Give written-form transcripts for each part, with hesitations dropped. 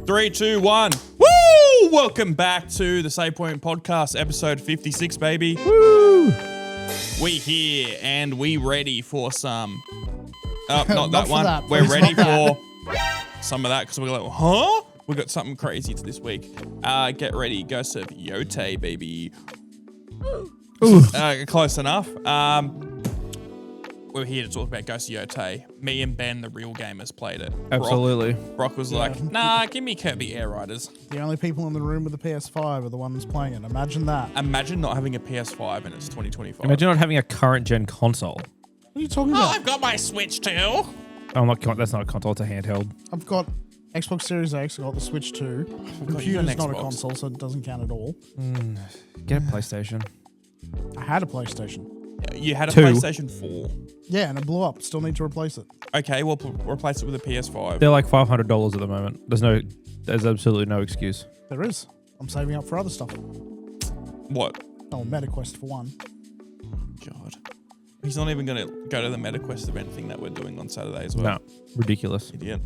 3, 2, 1. Woo! Welcome back to the Point Podcast episode 56, baby. Woo! We here and we ready for some. Not Not that for one. that, We're please, ready not for some of that because we're like, huh? We got something crazy to this week. Get ready, Ghost of Yotei, baby. Close enough. We're here to talk about Ghost of Yotei. Me and Ben, the real gamers, played it. Absolutely. Brock was like, nah, give me Kirby Air Riders. The only people in the room with the PS5 are the ones playing it. Imagine that. Imagine not having a PS5 and it's 2025. Imagine not having a current gen console. What are you talking Oh, about? I've got my Switch too. Oh, that's not a console, it's a handheld. I've got Xbox Series X, I've got the Switch 2. you got Computer's an not a Xbox. console, so it doesn't count at all. Get a PlayStation. I had a PlayStation. You had a 2. PlayStation 4. Yeah, and it blew up. Still need to replace it. Okay, well, replace it with a PS5. They're like $500 at the moment. There's absolutely no excuse. There is. I'm saving up for other stuff. What? Oh, MetaQuest for one. God. He's not even going to go to the MetaQuest event thing that we're doing on Saturday as well. No, ridiculous. Idiot.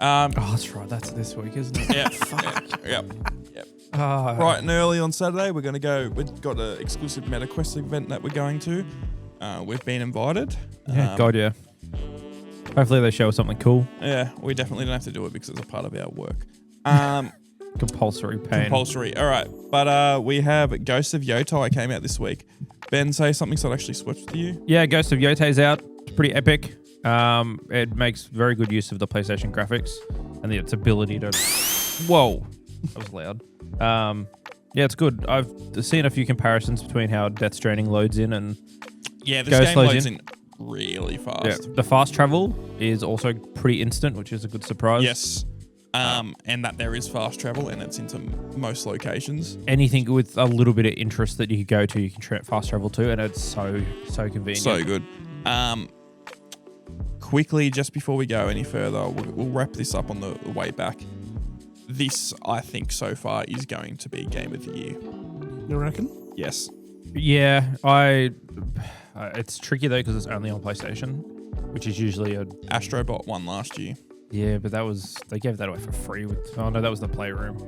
Oh, that's right. That's this week, isn't it? Yep. Oh, Bright and early on Saturday, we're going to go. We've got an exclusive MetaQuest event that we're going to. We've been invited. Yeah, God, yeah. Hopefully they show us something cool. Yeah, we definitely don't have to do it because it's a part of our work. Compulsory pain. Compulsory. All right. But we have Ghost of Yotei came out this week. Ben, say something so it actually switched to you. Yeah, Ghost of Yotei's out. It's pretty epic. It makes very good use of the PlayStation graphics and its ability to... Whoa. That was loud. Yeah, it's good. I've seen a few comparisons between how Death Stranding loads in and Yeah, this Ghost game loads loads in really fast. yeah, the fast travel is also pretty instant, which is a good surprise. Yes. And that there is fast travel and it's into most locations. Anything with a little bit of interest that you could go to, you can fast travel to, and it's so convenient. So good. Quickly, just before we go any further, we'll wrap this up on the way back. This, I think, so far is going to be Game of the Year. You reckon? Yes. Yeah, it's tricky though because it's only on PlayStation, which is usually a... Astrobot won last year. Yeah, but they gave that away for free with... Oh no, that was the Playroom.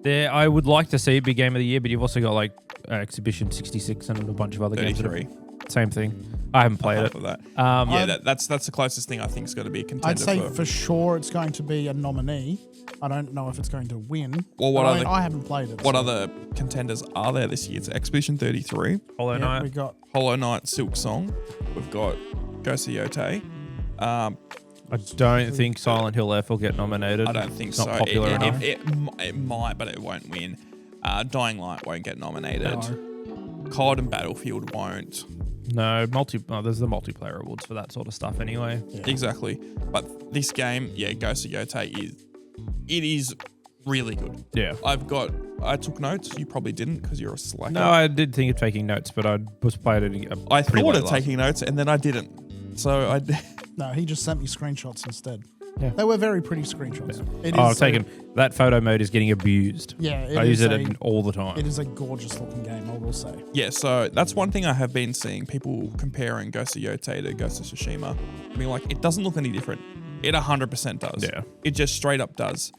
I would like to see it be Game of the Year, but you've also got like Exhibition 66 and a bunch of other games. 33. Same thing. I haven't played it. For that. Yeah, that's the closest thing I think is going to be a contender. I'd say for sure it's going to be a nominee. I don't know if it's going to win. Well, I haven't played it. What so. other contenders are there this year? It's Expedition 33, Hollow Yeah, Knight. we got Hollow Knight, Silk Song. We've got Ghost of Yotei. I don't think Silent Hill F will get nominated. I don't think It's so. not popular enough. It might, but it won't win. Dying Light won't get nominated. No. COD and Battlefield won't. No, there's the multiplayer awards for that sort of stuff anyway. Yeah. Exactly. But this game, Ghost of Yotei is really good. Yeah. I took notes. You probably didn't because you're a slacker. No, I did think of taking notes, but I was playing it. I thought of taking notes and then I didn't. So I. No, he just sent me screenshots instead. Yeah. They were very pretty screenshots. Yeah. I've taken that photo mode is getting abused. Yeah, I use it all the time. It is a gorgeous looking game, I will say. Yeah, so that's one thing I have been seeing people comparing Ghost of Yotei to Ghost of Tsushima. I mean, like, it doesn't look any different. It 100% does. Yeah. It just straight up does.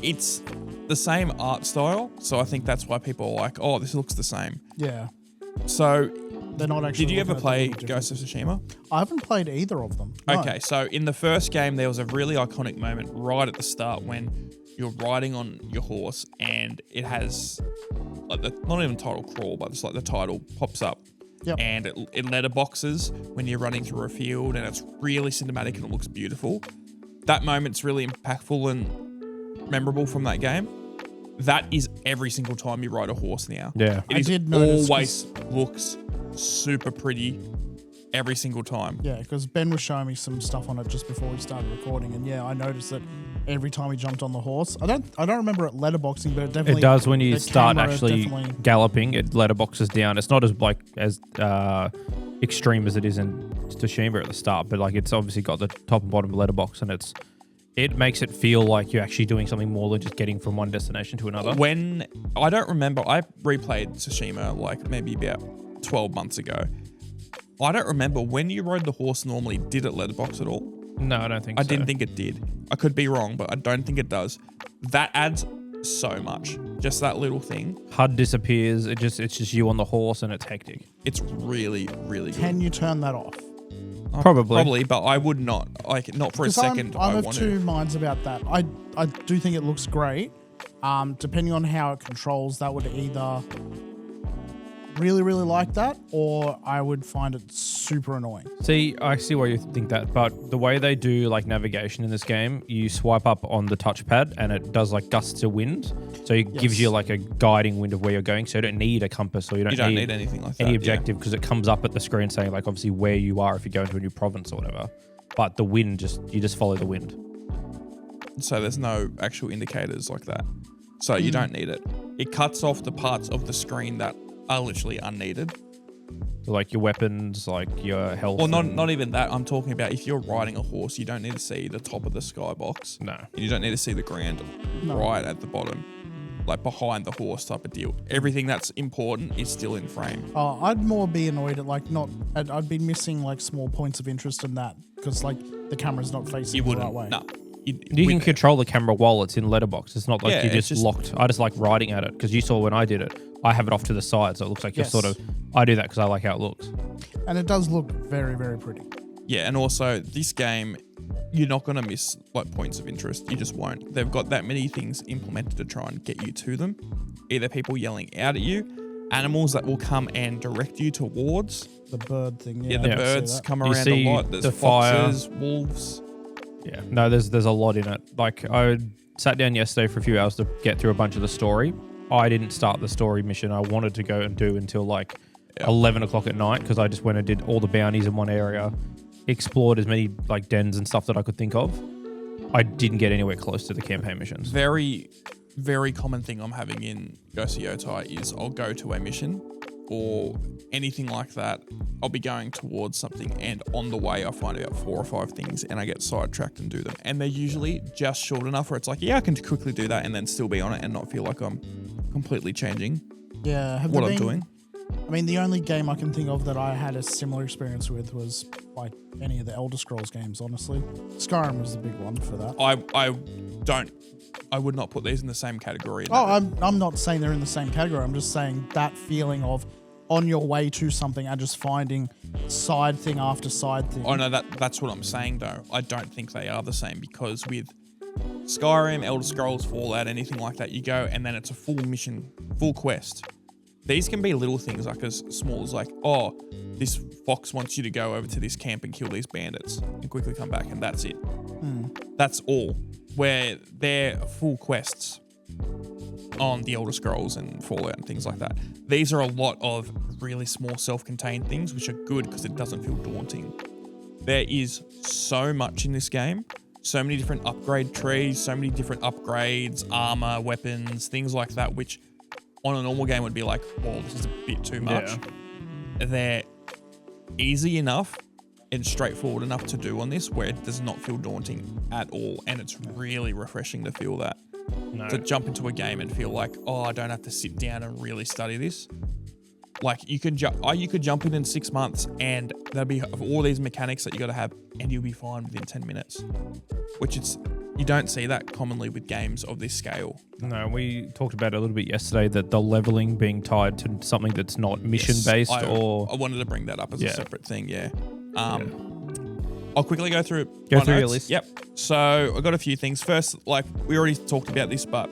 It's the same art style, so I think that's why people are like, oh, this looks the same. Yeah. So, They're not actually. did you ever looking at play them different. Ghost of Tsushima? I haven't played either of them. No. Okay, so in the first game, there was a really iconic moment right at the start when you're riding on your horse and it has, like, not even title crawl, but it's like the title pops up. Yep. And it letterboxes when you're running through a field and it's really cinematic and it looks beautiful. That moment's really impactful and memorable from that game. That is every single time you ride a horse now. Yeah. It I did notice always looks super pretty every single time. Yeah, because Ben was showing me some stuff on it just before we started recording, and yeah, I noticed that every time he jumped on the horse. I don't remember it letterboxing, but it definitely It does when you the start camera actually definitely- galloping. It letterboxes down. It's not as extreme as it is in Tsushima at the start, but like it's obviously got the top and bottom letterbox, and it makes it feel like you're actually doing something more than just getting from one destination to another. When I don't remember, I replayed Tsushima like maybe about 12 months ago. I don't remember when you rode the horse normally. Did it letterbox at all? No, I don't think so. I didn't think it did. I could be wrong, but I don't think it does. That adds so much. Just that little thing. HUD disappears. It's just you on the horse and it's hectic. It's really, really good. Can you turn that off? Probably, but I would not. Like, not for a second. I'm of want two to. minds about that. I do think it looks great. Depending on how it controls, that would either really, really like that, or I would find it super annoying. See, I see why you think that, but the way they do like navigation in this game, you swipe up on the touchpad and it does like gusts of wind, so it gives you like a guiding wind of where you're going. So you don't need a compass, or you don't need anything like that. Any objective, because it comes up at the screen saying like obviously where you are if you go into a new province or whatever. But the wind you just follow the wind. So there's no actual indicators like that. So you don't need it. It cuts off the parts of the screen that are literally unneeded. So like your weapons, like your health. Well, not even that. I'm talking about if you're riding a horse, you don't need to see the top of the skybox. No. And you don't need to see the ground right at the bottom, like behind the horse type of deal. Everything that's important is still in frame. I'd more be annoyed at I'd be missing like small points of interest in that, because like the camera's not facing the right way. No. You can control the camera while it's in letterbox. It's not like you're just locked. I just like riding at it, because you saw when I did it, I have it off to the side, so it looks like you're sort of. I do that because I like how it looks. And it does look very, very pretty. Yeah, and also this game, you're not going to miss like points of interest. You just won't. They've got that many things implemented to try and get you to them. Either people yelling out at you, animals that will come and direct you towards. The bird thing. Yeah, the birds come around see a lot. There's the foxes, wolves. Yeah, no, there's a lot in it. Like I sat down yesterday for a few hours to get through a bunch of the story. I didn't start the story mission I wanted to go and do until like 11 o'clock at night, because I just went and did all the bounties in one area, explored as many like dens and stuff that I could think of. I didn't get anywhere close to the campaign missions. Very, very common thing I'm having in Ghost of Yotei is I'll go to a mission or anything like that. I'll be going towards something, and on the way I find about 4 or 5 things and I get sidetracked and do them. And they're usually just short enough where it's like, yeah, I can quickly do that and then still be on it and not feel like I'm completely changing what I'm doing. I mean, the only game I can think of that I had a similar experience with was like any of the Elder Scrolls games, honestly. Skyrim was the big one for that. I would not put these in the same category. I'm not saying they're in the same category. I'm just saying that feeling of on your way to something and just finding side thing after side thing. Oh no, that's what I'm saying though. I don't think they are the same, because with Skyrim, Elder Scrolls, Fallout, anything like that, you go and then it's a full mission, full quest. These can be little things like as small as like, oh, this fox wants you to go over to this camp and kill these bandits and quickly come back, and that's it. That's all. Where they're full quests on the Elder Scrolls and Fallout and things like that. These are a lot of really small self-contained things, which are good because it doesn't feel daunting. There is so much in this game. So many different upgrade trees, so many different upgrades, armor, weapons, things like that, which on a normal game would be like, whoa, this is a bit too much. Yeah. They're easy enough and straightforward enough to do on this where it does not feel daunting at all. And it's really refreshing to feel that. To jump into a game and feel like, oh, I don't have to sit down and really study this. Like you could jump in 6 months and there'll be all these mechanics that you got to have, and you'll be fine within 10 minutes. You don't see that commonly with games of this scale. No, we talked about it a little bit yesterday, that the leveling being tied to something that's not mission based. I wanted to bring that up as a separate thing. Yeah. I'll quickly go through your list. Yep. So I got a few things. First, like we already talked about this, but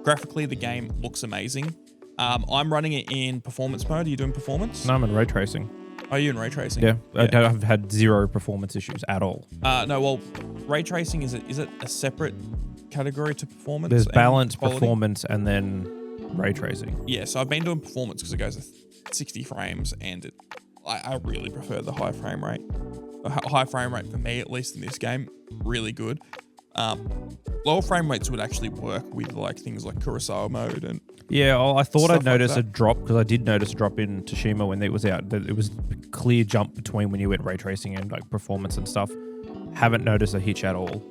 graphically the game looks amazing. I'm running it in performance mode. Are you doing performance? No, I'm in ray tracing. Are you in ray tracing? Yeah. I've had 0 performance issues at all. No, well, ray tracing is it a separate category to performance? There's balance, performance, and then ray tracing. Yeah, so I've been doing performance because it goes at 60 frames, and I really prefer the high frame rate. A high frame rate for me, at least in this game, really good. Lower frame rates would actually work with like things like Kurosawa mode and I thought I'd notice like a drop, because I did notice a drop in Tsushima when it was out. That it was a clear jump between when you went ray tracing and like performance and stuff. Haven't noticed a hitch at all.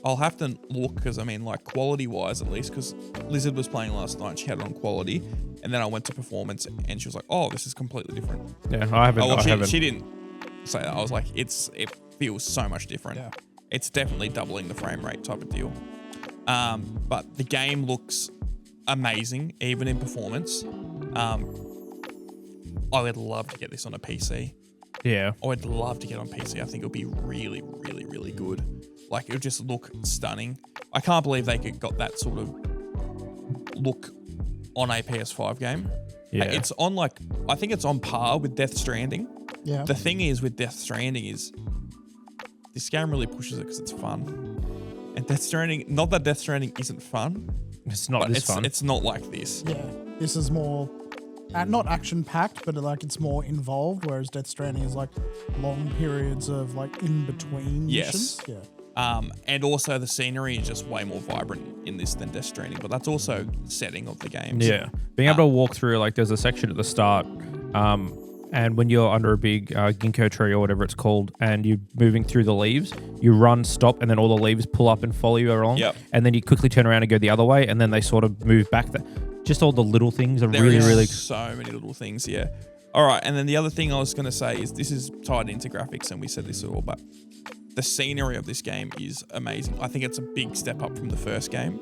I'll have to look, because I mean, like quality wise at least, because Lizard was playing last night, she had it on quality, and then I went to performance and she was like, oh, this is completely different. Yeah, I haven't. She didn't say that. I was like, it feels so much different. Yeah. It's definitely doubling the frame rate type of deal. But the game looks amazing, even in performance. I would love to get this on a PC. Yeah. I would love to get on PC. I think it would be really, really, really good. Like, it would just look stunning. I can't believe they got that sort of look on a PS5 game. Yeah. It's on I think it's on par with Death Stranding. Yeah. The thing is with Death Stranding is this game really pushes it because it's fun. And Death Stranding, not that Death Stranding isn't fun. It's not this fun. It's not like this. Yeah. This is more, not action-packed, but it's more involved, whereas Death Stranding is long periods of in-between missions. Yeah. And also the scenery is just way more vibrant in this than Death Stranding, but that's also setting of the games. Yeah. Being able to walk through, there's a section at the start, and when you're under a big ginkgo tree or whatever it's called, and you're moving through the leaves, you run, stop, and then all the leaves pull up and follow you along. Yep. And then you quickly turn around and go the other way, and then they sort of move back. Just all the little things are really so many little things, yeah. All right, and then the other thing I was going to say is this is tied into graphics, and we said this all, but the scenery of this game is amazing. I think it's a big step up from the first game.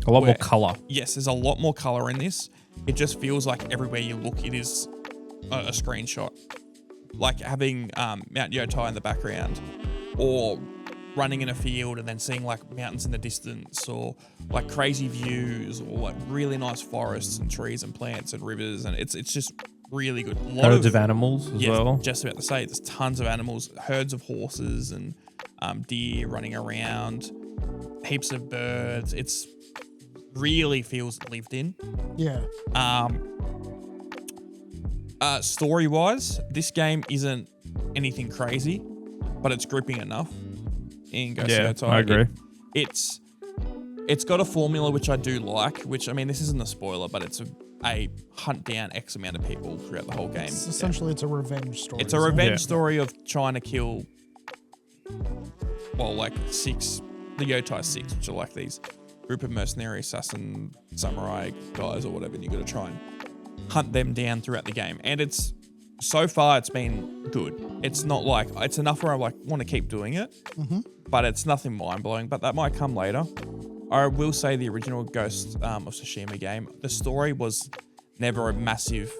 a lot more color. Yes, there's a lot more color in this. It just feels like everywhere you look, it is a screenshot. Like having Mount Yotei in the background, or running in a field and then seeing mountains in the distance, or crazy views, or really nice forests and trees and plants and rivers, and it's just really good. Herds of animals as well. Just about to say, there's tons of animals, herds of horses and deer running around, heaps of birds. It's really feels lived in. Yeah. Story-wise, this game isn't anything crazy, but it's gripping enough. In Ghost of Yotei, I agree. It's got a formula which I do like, which, I mean, this isn't a spoiler, but it's a hunt down X amount of people throughout the whole game. Essentially, it's a revenge story. It's a revenge story of trying to kill, six, the Yotei 6, which are these group of mercenary assassin samurai guys or whatever, and you got to try and hunt them down throughout the game. And so far it's been good. It's not it's enough where I want to keep doing it, but it's nothing mind-blowing, but that might come later. I will say the original Ghost of Tsushima game, the story was never a massive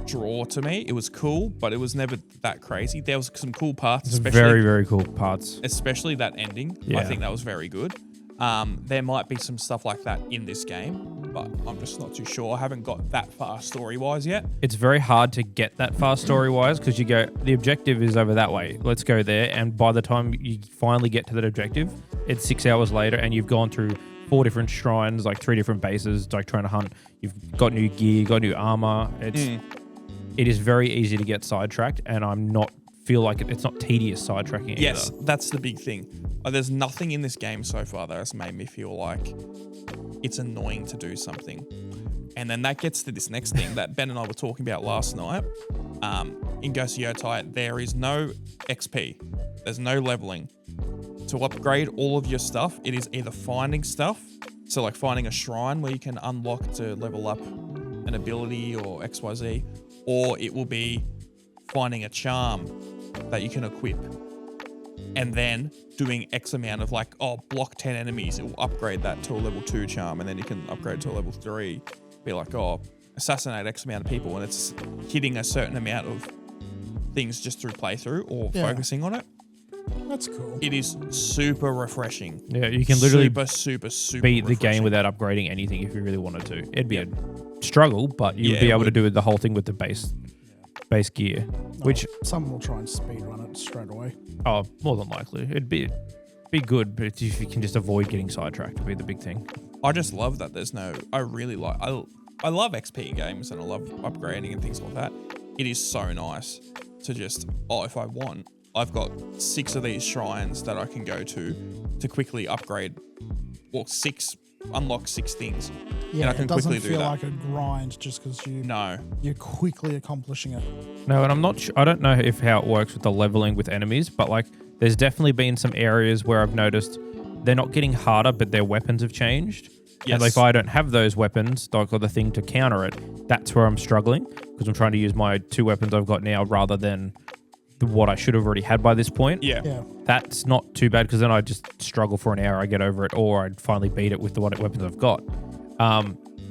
draw to me. It was cool, but it was never that crazy. There was some cool parts, especially very, very cool parts. Especially that ending. Yeah. I think that was very good. There might be some stuff like that in this game, but I'm just not too sure. I haven't got that far story-wise yet. It's very hard to get that far story-wise because you go, the objective is over that way. Let's go there. And by the time you finally get to that objective, it's 6 hours later and you've gone through 4 different shrines, 3 different bases, trying to hunt. You've got new gear, got new armor. It is very easy to get sidetracked, and feel like it's not tedious sidetracking either. Yes, that's the big thing. There's nothing in this game so far that has made me feel like it's annoying to do something. And then that gets to this next thing that Ben and I were talking about last night. In Ghost of Yotei, there is no XP. There's no leveling. To upgrade all of your stuff, it is either finding stuff, so finding a shrine where you can unlock to level up an ability or XYZ, or it will be finding a charm that you can equip, and then doing X amount of block 10 enemies, it will upgrade that to a level 2 charm, and then you can upgrade to a level 3, be assassinate X amount of people, and it's hitting a certain amount of things just through playthrough or focusing on it. That's cool. It is super refreshing. Yeah, you can literally super beat the refreshing. game without upgrading anything if you really wanted to. It'd be a struggle, but you'd be able to do the whole thing with the base gear, which some will try and speedrun it straight away. Oh, more than likely. It'd be good, but if you can just avoid getting sidetracked, would be the big thing. I just love that there's no... I love XP in games, and I love upgrading and things like that. It is so nice to just, if I want, I've got 6 of these shrines that I can go to quickly upgrade, unlock 6 things. Yeah, and I can it doesn't quickly do feel that. like a grind just because you're quickly accomplishing it. No, and I'm not sure, I don't know how it works with the leveling with enemies, but there's definitely been some areas where I've noticed they're not getting harder, but their weapons have changed. Yes. And if I don't have those weapons, or the thing to counter it, that's where I'm struggling because I'm trying to use my 2 weapons I've got now rather than what I should have already had by this point. Yeah. That's not too bad because then I just struggle for an hour, I get over it, or I'd finally beat it with the weapons I've got.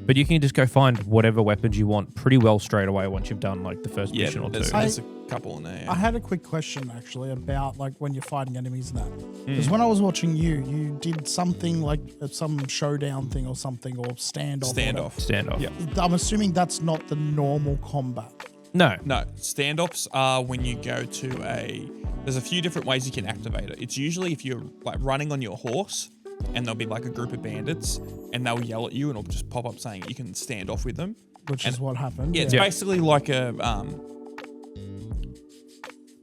But you can just go find whatever weapons you want pretty well straight away once you've done like the first mission or two. There's a couple in there. I had a quick question actually about like when you're fighting enemies and that. Because when I was watching you did something like some showdown thing or something or standoff. Standoff. Yeah. I'm assuming that's not the normal combat. No. No, standoffs are when you go to there's a few different ways you can activate it. It's usually if you're like running on your horse and there'll be like a group of bandits and they'll yell at you and it'll just pop up saying you can stand off with them. Which is what happened. Yeah, it's basically like a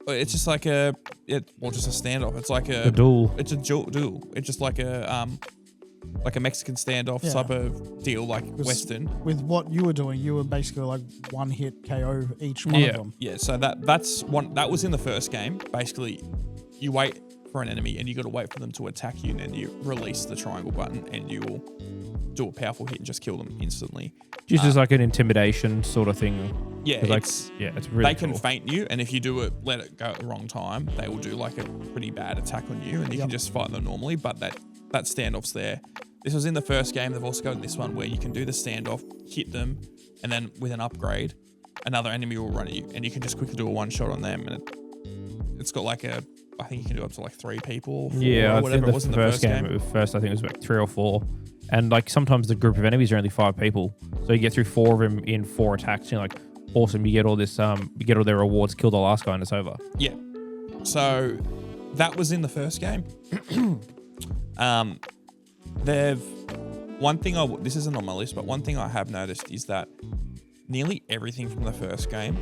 it's just like just a standoff. It's like a duel. It's a duel. It's just like a Mexican standoff type of deal, like Western. With what you were doing, you were basically like one hit KO each one of them. Yeah, so that's one that was in the first game. Basically, you wait for an enemy and you got to wait for them to attack you, and then you release the triangle button and you will do a powerful hit and just kill them instantly. Just as like an intimidation sort of thing. Yeah, it's really they cool. can feint you, and if you let it go at the wrong time, they will do like a pretty bad attack on you, and you can just fight them normally. But that standoff's there. This was in the first game. They've also got in this one where you can do the standoff, hit them, and then with an upgrade, another enemy will run at you, and you can just quickly do a one shot on them, and it's got like I think you can do up to like 3 people, or 4, or whatever it was in the first game. I think it was like 3 or 4. And like sometimes the group of enemies are only 5 people. So you get through 4 of them in 4 attacks. You're like, awesome, you get all this, you get all their rewards, kill the last guy and it's over. Yeah. So that was in the first game. This isn't on my list, but one thing I have noticed is that nearly everything from the first game,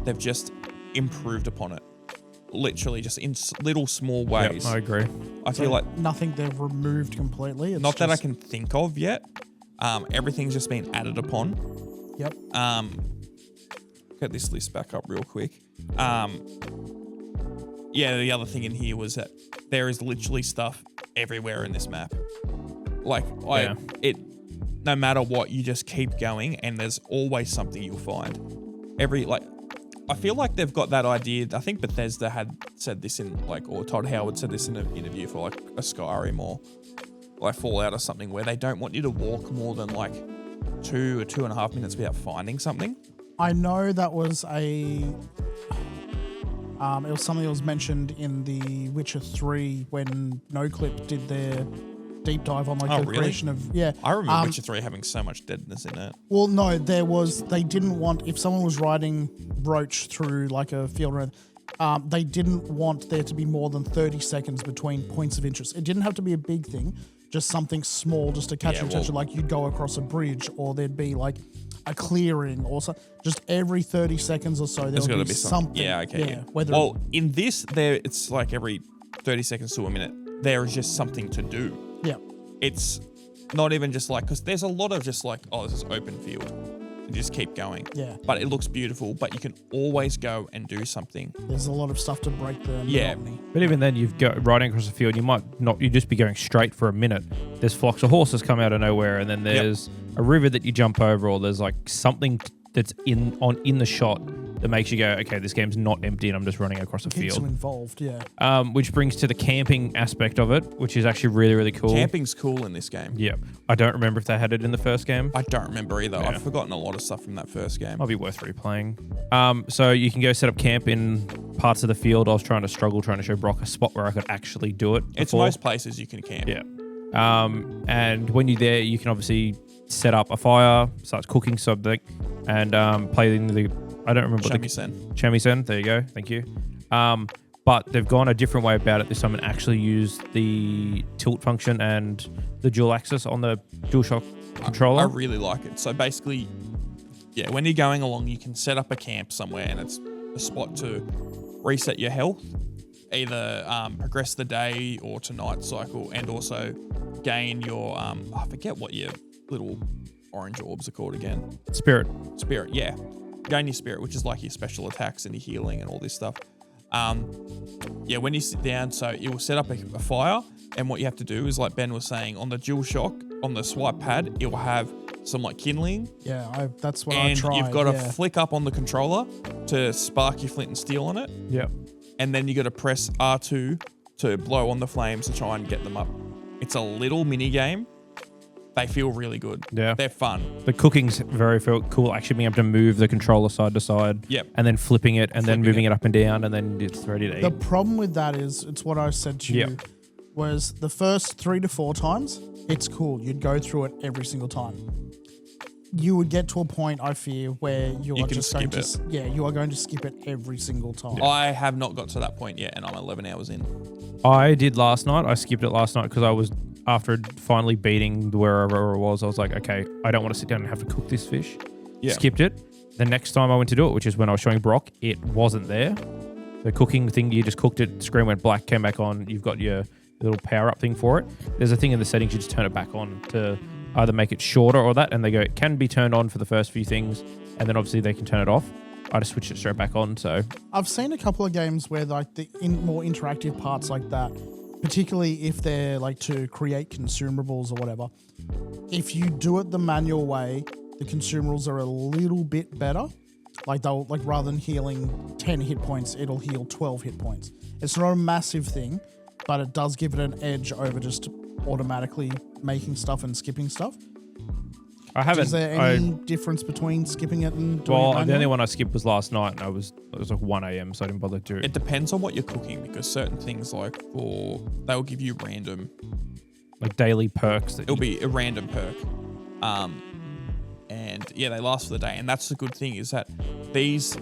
they've just improved upon it. Literally just in little small ways. Yep, I agree. I feel like nothing they've removed completely. It's not that I can think of yet. Everything's just been added upon. Yep. Get this list back up real quick. The other thing in here was that there is literally stuff everywhere in this map. No matter what, you just keep going and there's always something you'll find. I feel like they've got that idea. I think Bethesda had said this or Todd Howard said this in an interview for like a Skyrim or like Fallout or something, where they don't want you to walk more than like 2 or 2.5 minutes without finding something. I know that was it was something that was mentioned in the Witcher 3 when NoClip did their deep dive on like the creation of I remember Witcher 3 having so much deadness in it. Well, no, they didn't want, if someone was riding Roach through like a field or they didn't want there to be more than 30 seconds between points of interest. It didn't have to be a big thing, just something small just to catch your attention, like you'd go across a bridge or there'd be like a clearing or so. Just every 30 seconds or so there would be something. Yeah, okay. Yeah. In this, it's like every 30 seconds to a minute, there is just something to do. Yeah. It's not even just like, because there's a lot of just like, this is open field. And just keep going. Yeah. But it looks beautiful, but you can always go and do something. There's a lot of stuff to break the monotony. But even then, you've got riding across the field, you'd just be going straight for a minute. There's flocks of horses come out of nowhere, and then there's a river that you jump over, or there's like something that's in the shot that makes you go, okay, this game's not empty and I'm just running across a field. Keeps you involved, yeah. Which brings to the camping aspect of it, which is actually really, really cool. Camping's cool in this game. Yeah. I don't remember if they had it in the first game. I don't remember either. Yeah. I've forgotten a lot of stuff from that first game. Might be worth replaying. So you can go set up camp in parts of the field. I was trying to show Brock a spot where I could actually do it before. It's most places you can camp. Yeah. And when you're there, you can obviously set up a fire, start cooking something, and play in the... I don't remember Shamisen. There you go. Thank you. But they've gone a different way about it this time and actually used the tilt function and the dual axis on the DualShock controller. I really like it. So basically, when you're going along, you can set up a camp somewhere and it's a spot to reset your health, either progress the day or to night cycle, and also gain your, I forget what your little orange orbs are called again. Spirit, yeah. Gain your spirit, which is like your special attacks and your healing and all this stuff. When you sit down, so it will set up a fire, and what you have to do is, like Ben was saying, on the DualShock, on the swipe pad, it will have some like kindling. Yeah, that's what I and tried. you've got to flick up on the controller to spark your flint and steel on it. Yep. And then you got to press R2 to blow on the flames to try and get them up. It's a little mini game. They feel really good. Yeah. They're fun. The cooking's very cool. Actually being able to move the controller side to side. Yep. And then flipping it and then moving it up and down and then it's ready to The eat. problem with that is, it's what I said to you, was the first 3 to 4 times, it's cool. You'd go through it every single time. You would get to a point, I fear, where you are just going to you are going to skip it every single time. I have not got to that point yet, and I'm 11 hours in. I did last night. I skipped it last night because I was, after finally beating wherever it was, I was like, okay, I don't want to sit down and have to cook this fish. Yeah. Skipped it. The next time I went to do it, which is when I was showing Brock, it wasn't there. The cooking thing, you just cooked it, screen went black, came back on. You've got your little power up thing for it. There's a thing in the settings, you just turn it back on to either make it shorter or that, and they go, it can be turned on for the first few things, and then obviously they can turn it off. I just switched it straight back on. So I've seen a couple of games where like the more interactive parts like that, particularly if they're like to create consumables or whatever, if you do it the manual way, the consumables are a little bit better. Like they'll, like, rather than healing 10 hit points, it'll heal 12 hit points. It's not a massive thing, but it does give it an edge over just automatically making stuff and skipping stuff. I haven't. Is there any difference between skipping it and doing it Well, manually? the only one I skipped was last night, and it was like 1 a.m, so I didn't bother to do it. It depends on what you're cooking, because certain things they'll give you random. Like daily perks. That It'll be a random perk. And yeah, they last for the day. And that's the good thing, is that these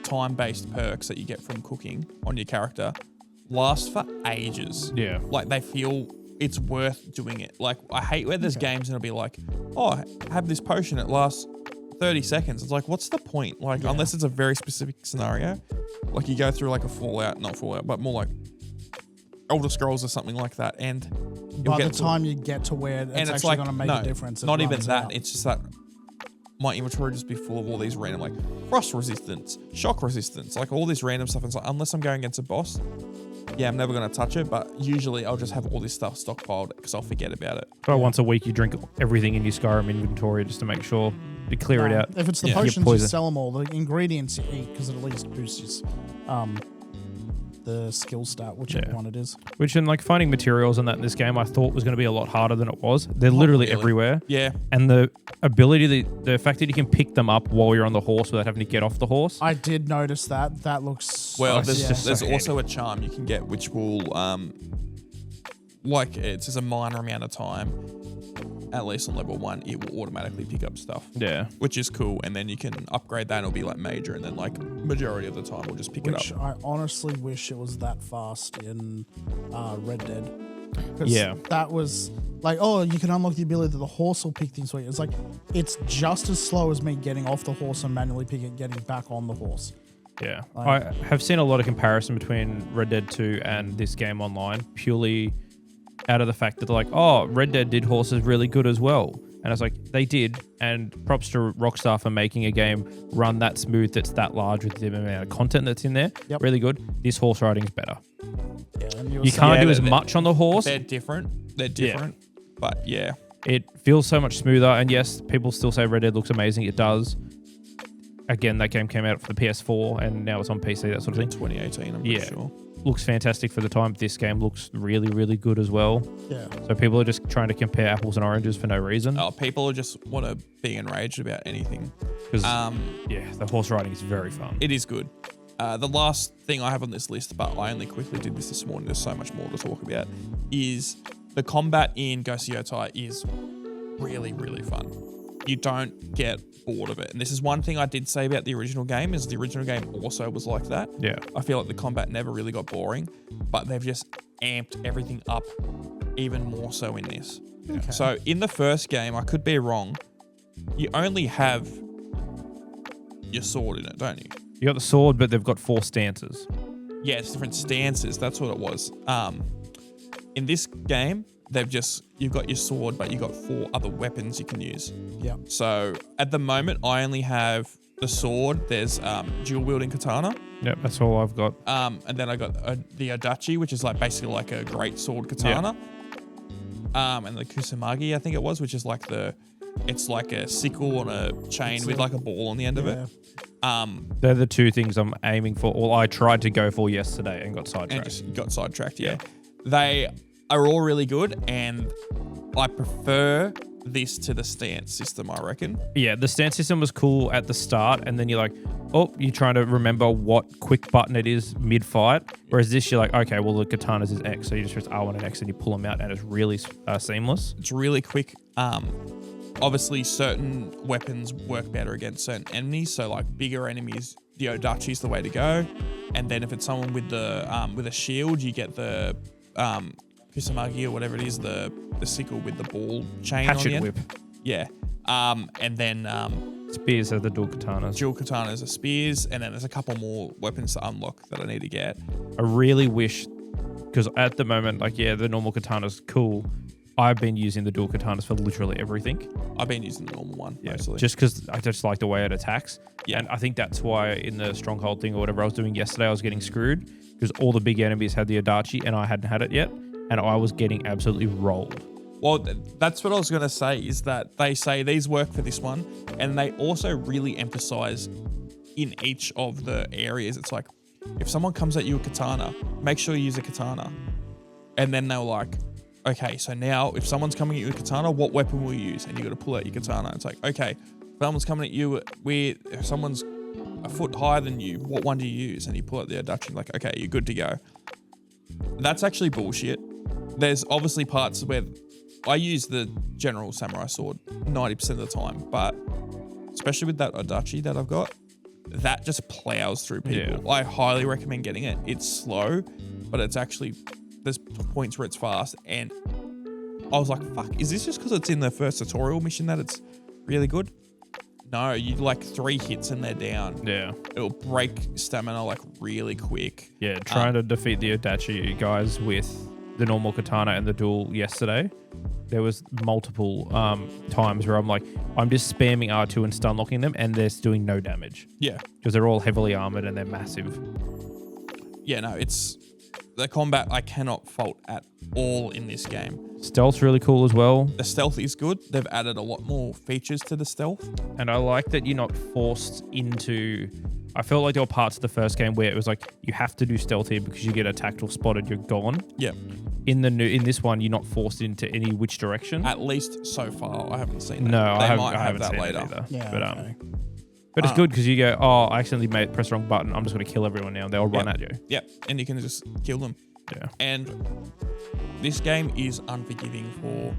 time-based perks that you get from cooking on your character last for ages. Yeah. Like, they feel it's worth doing it. Like, I hate where there's games and it'll be like, oh, have this potion, it lasts 30 seconds. It's like, what's the point? Like, unless it's a very specific scenario. Like, you go through like a not Fallout, but more like Elder Scrolls or something like that, and by the time you get to where it's actually like, going to make a difference, it not even runs that. out. It's just that my inventory just be full of all these random, like, frost resistance, shock resistance, like all this random stuff. And it's like, unless I'm going against a boss, I'm never going to touch it. But usually I'll just have all this stuff stockpiled because I'll forget about it. So once a week, you drink everything in your Skyrim inventory just to make sure you clear it out. If it's the potions, you sell them all. The ingredients you eat, because it at least boosts the skill stat, whichever one it is. Which, in like finding materials and that in this game, I thought was going to be a lot harder than it was. They're literally everywhere. Yeah. And the ability, the fact that you can pick them up while you're on the horse without having to get off the horse. I did notice that. That looks... Well, there's also a charm you can get, which will, like, it's just a minor amount of time, at least on level 1, it will automatically pick up stuff. Yeah. Which is cool. And then you can upgrade that and it'll be like major, and then like majority of the time we'll just pick it up. Which I honestly wish it was that fast in Red Dead. Yeah. That was like, oh, you can unlock the ability that the horse will pick things for you. It's like, it's just as slow as me getting off the horse and manually getting back on the horse. Yeah. I have seen a lot of comparison between Red Dead 2 and this game online, purely out of the fact that they're like, oh, Red Dead did horses really good as well. And I was like, they did. And props to Rockstar for making a game run that smooth, that's that large with the amount of content that's in there. Yep. Really good. This horse riding's better. Yeah, and you can't do as much on the horse. They're different. But yeah. It feels so much smoother. And yes, people still say Red Dead looks amazing. It does. Again, that game came out for the PS4 and now it's on PC, that sort of thing. 2018, I'm pretty sure. Looks fantastic for the time. This game looks really, really good as well. Yeah. So people are just trying to compare apples and oranges for no reason. Oh, people just want to be enraged about anything. Because, the horse riding is very fun. It is good. The last thing I have on this list, but I only quickly did this morning, there's so much more to talk about, is the combat in Ghost of Yotei is really, really fun. You don't get bored of it. And this is one thing I did say about the original game, is the original game also was like that. Yeah. I feel like the combat never really got boring, but they've just amped everything up even more so in this. Okay. So in the first game, I could be wrong, you only have your sword in it, don't you? You got the sword, but they've got 4 stances. Yeah, it's different stances. That's what it was. In this game, you've got your sword, but you've got 4 other weapons you can use. Yeah. So at the moment, I only have the sword. There's dual wielding katana, Yep, that's all I've got. And then I got the Adachi, which is like basically like a great sword katana. And the Kusamagi, I think it was, which is like it's like a sickle on a chain with like a ball on the end of it. They're the two things I'm aiming for. Or I tried to go for yesterday and got sidetracked. And just got sidetracked, yeah. They are all really good, and I prefer this to the stance system, I reckon. Yeah, the stance system was cool at the start, and then you're like, oh, you're trying to remember what quick button it is mid-fight. Whereas this, you're like, okay, well, the katanas is X, so you just press R1 and X and you pull them out, and it's really seamless. It's really quick. Obviously, certain weapons work better against certain enemies, so like bigger enemies, the Odachi is the way to go. And then if it's someone with a shield, you get the Kusamagi or whatever it is, the sickle with the ball chain on the end. Whip. Yeah. And then Spears are the dual katanas. Dual katanas are spears, and then there's a couple more weapons to unlock that I need to get. I really wish, because at the moment, like, yeah, the normal katana's cool. I've been using the dual katanas for literally everything. I've been using the normal one, mostly. Just because I just like the way it attacks. Yeah. And I think that's why in the stronghold thing or whatever I was doing yesterday, I was getting screwed because all the big enemies had the Adachi and I hadn't had it yet. And I was getting absolutely rolled. Well, that's what I was going to say, is that they say these work for this one, and they also really emphasize in each of the areas. It's like, if someone comes at you with katana, make sure you use a katana. And then they're like, okay, so now if someone's coming at you with katana, what weapon will you use? And you got to pull out your katana. It's like, okay, if someone's coming at you if someone's a foot higher than you, what one do you use? And you pull out the Adachi, like, okay, you're good to go. That's actually bullshit. There's obviously parts where I use the general samurai sword 90% of the time, but especially with that Adachi that I've got, that just plows through people. Yeah. I highly recommend getting it. It's slow, but it's actually, there's points where it's fast, and I was like, fuck, is this just because it's in the first tutorial mission that it's really good? No, you like 3 hits and they're down. Yeah. It'll break stamina like really quick. Yeah, trying to defeat the Adachi guys with the normal katana and the dual yesterday, there was multiple times where I'm like, I'm just spamming R2 and stun locking them and they're doing no damage. Yeah. Because they're all heavily armored and they're massive. Yeah, no, it's... The combat I cannot fault at all in this game. Stealth's really cool as well. The stealth is good. They've added a lot more features to the stealth. And I like that you're not forced into... I felt like there were parts of the first game where it was like, you have to do stealth here because you get attacked or spotted, you're gone. Yeah. In this one, you're not forced into any which direction. At least so far, I haven't seen that. No, I haven't have that seen later. it either. Yeah, but okay. But it's good because you go, oh, I accidentally pressed the wrong button. I'm just going to kill everyone now. They'll run at you. Yep, and you can just kill them. Yeah. And this game is unforgiving for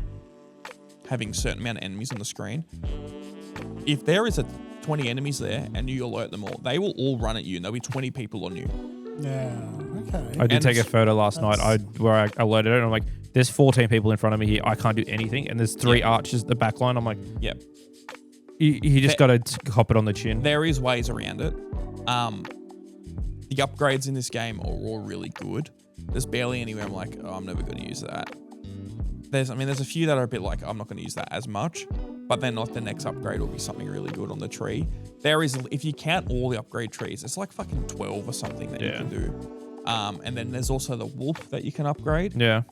having a certain amount of enemies on the screen. If there is 20 enemies there and you alert them all, they will all run at you and there'll be 20 people on you. Yeah, okay. I did take a photo last night where I alerted it and I'm like, there's 14 people in front of me here. I can't do anything. And there's 3 archers at the back line. I'm like, yep. You just got to cop it on the chin. There is ways around it. The upgrades in this game are all really good. There's barely anywhere I'm like, oh, I'm never going to use that. There's a few that are a bit like, I'm not going to use that as much, but then like the next upgrade will be something really good on the tree. There is, if you count all the upgrade trees, it's like fucking 12 or something that you can do. And then there's also the wolf that you can upgrade. Yeah.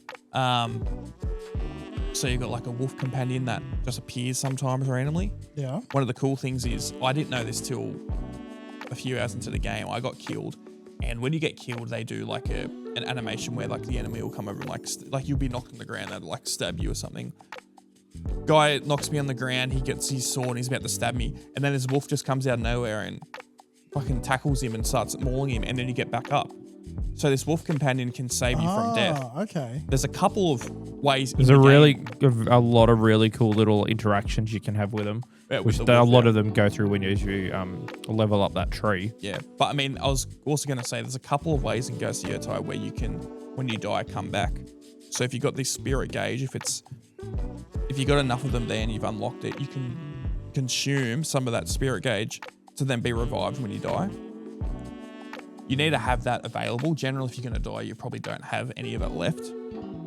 So you've got like a wolf companion that just appears sometimes randomly. Yeah. One of the cool things is, I didn't know this till a few hours into the game. I got killed, and when you get killed, they do like an animation where like the enemy will come over and like you'll be knocked on the ground, they'll like stab you or something. Guy knocks me on the ground, he gets his sword and he's about to stab me, and then this wolf just comes out of nowhere and fucking tackles him and starts mauling him, and then you get back up. So this wolf companion can save you from death. Okay. There's a couple of ways. There's a lot of really cool little interactions you can have with them, which a lot of them go through when you level up that tree. Yeah, but I mean, I was also going to say there's a couple of ways in Ghost of Yotei where you can, when you die, come back. So if you got this spirit gauge, if you got enough of them there and you've unlocked it, you can consume some of that spirit gauge to then be revived when you die. You need to have that available. Generally, if you're going to die, you probably don't have any of it left.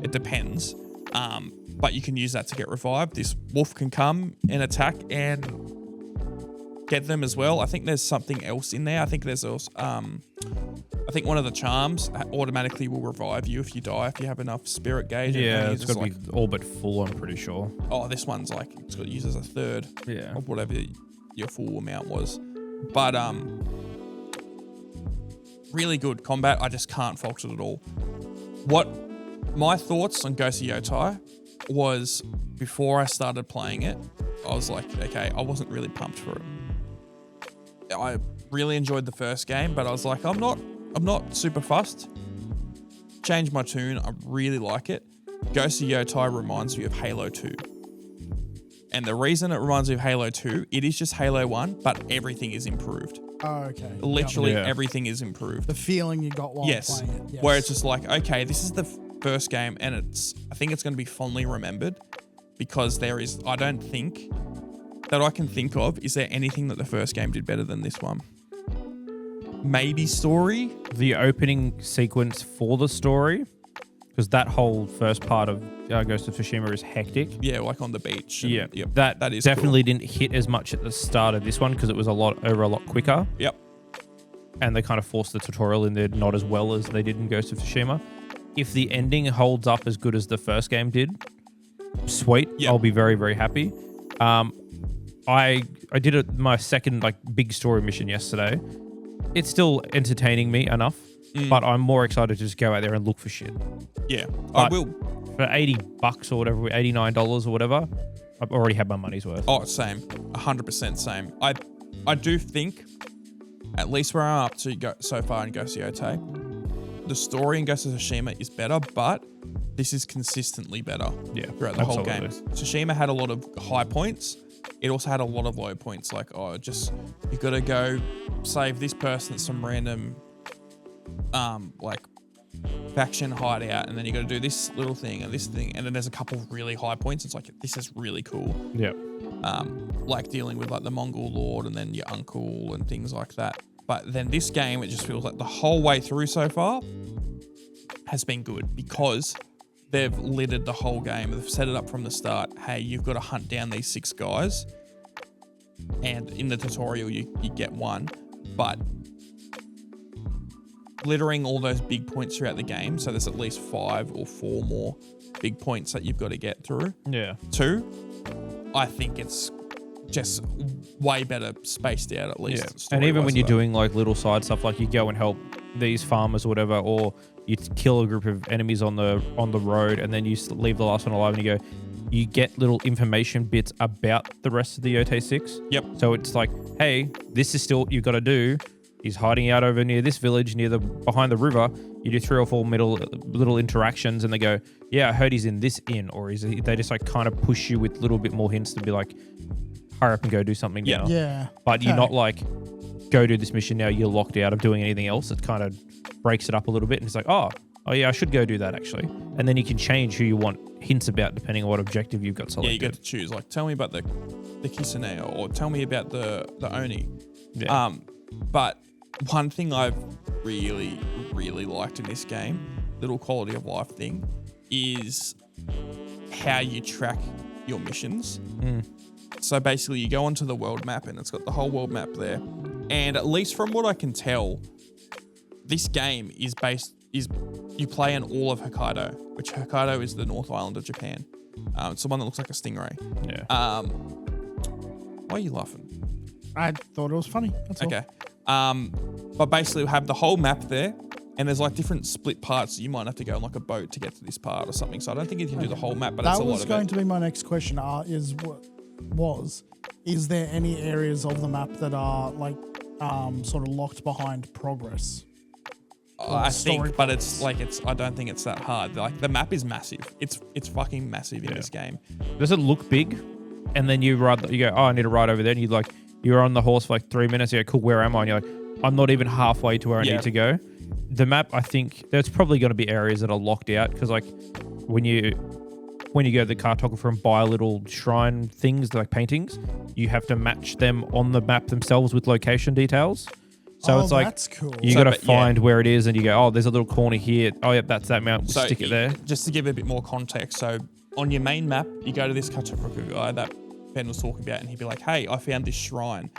It depends. But you can use that to get revived. This wolf can come and attack, and get them as well. I think there's something else in there. I think there's also, I think one of the charms automatically will revive you if you die, if you have enough spirit gauge. Yeah, it's got to be all but full, I'm pretty sure. Oh, this one's like, it's got to use as a third. Yeah. Of whatever your full amount was. But, really good combat. I just can't fault it at all. What my thoughts on Ghost of Yotei was, before I started playing it, I was like, okay, I wasn't really pumped for it. I really enjoyed the first game, but I was like, I'm not super fussed. Changed my tune. I really like it. Ghost of Yotei reminds me of Halo 2. And the reason it reminds me of Halo 2, it is just Halo 1, but everything is improved. Oh, okay. Literally everything is improved. The feeling you got while playing it. Yes. Where it's just like, okay, this is the first game, and I think it's going to be fondly remembered, because I don't think that I can think of, is there anything that the first game did better than this one? Maybe story? The opening sequence for the story, because that whole first part of Ghost of Tsushima is hectic. Yeah, like on the beach. Yep, that is definitely cool. didn't hit as much at the start of this one, because it was a lot quicker. Yep. And they kind of forced the tutorial in there not as well as they did in Ghost of Tsushima. If the ending holds up as good as the first game did, sweet. Yep. I'll be very, very happy. I did my second big story mission yesterday. It's still entertaining me enough, but I'm more excited to just go out there and look for shit. Yeah, but I will. For $80 or whatever, $89 or whatever, I've already had my money's worth. Oh, same. 100% same. I do think, at least where I'm up to so far in Ghost of Yotei, the story in Ghost of Tsushima is better, but this is consistently better throughout the whole game. Tsushima had a lot of high points. It also had a lot of low points, like, you got to go save this person at some random, faction hideout, and then you got to do this little thing and this thing, and then there's a couple of really high points. It's like, this is really cool. Yeah. Like dealing with the Mongol Lord and then your uncle and things like that. But then this game, it just feels like the whole way through so far has been good, because they've littered the whole game. They've set it up from the start. Hey, you've got to hunt down these 6 guys, and in the tutorial you get one, but littering all those big points throughout the game, so there's at least 5 or 4 more big points that you've got to get through. Yeah. 2, I think it's just way better spaced out, at least. And even when you're doing little side stuff, like you go and help these farmers or whatever, or you kill a group of enemies on the road, and then you leave the last one alive, and you get little information bits about the rest of the Yotei 6. Yep. So it's like, hey, this is still what you've got to do. He's hiding out over near this village, behind the river. You do 3 or 4 little interactions, and they go, yeah, I heard he's in this inn, or they just kind of push you with a little bit more hints to be like, hurry up and go do something now. Yeah. But you're not go do this mission now, you're locked out of doing anything else. It kind of breaks it up a little bit, and it's like, oh yeah, I should go do that actually. And then you can change who you want hints about depending on what objective you've got selected. Yeah, you get to choose. Tell me about the Kisane, or tell me about the Oni. Yeah. But one thing I've really, really liked in this game, little quality of life thing, is how you track your missions. So basically you go onto the world map, and it's got the whole world map there. And at least from what I can tell, this game is you play in all of Hokkaido, which Hokkaido is the North Island of Japan. It's the one that looks like a stingray. Yeah. Why are you laughing? I thought it was funny. That's all. Okay. But basically we have the whole map there, and there's different split parts. You might have to go on a boat to get to this part or something. So I don't think you can do the whole map, but that's a lot of it. That was going to be my next question. Is there any areas of the map that are sort of locked behind progress? I think, but I don't think it's that hard. The map is massive. It's fucking massive in this game. Does it look big? And then you go, oh, I need to ride over there, and you're on the horse for 3 minutes. You go, cool, where am I? And you're like, I'm not even halfway to where I need to go. The map, I think there's probably going to be areas that are locked out, because when you go to the cartographer and buy little shrine things like paintings, you have to match them on the map themselves with location details. So it's that's cool. You got to find where it is, and you go, oh, there's a little corner here. Oh, yep, that's that mount. So stick it there. Just to give a bit more context, so on your main map, you go to this cartographer guy that Ben was talking about, and he'd be like, hey, I found this shrine.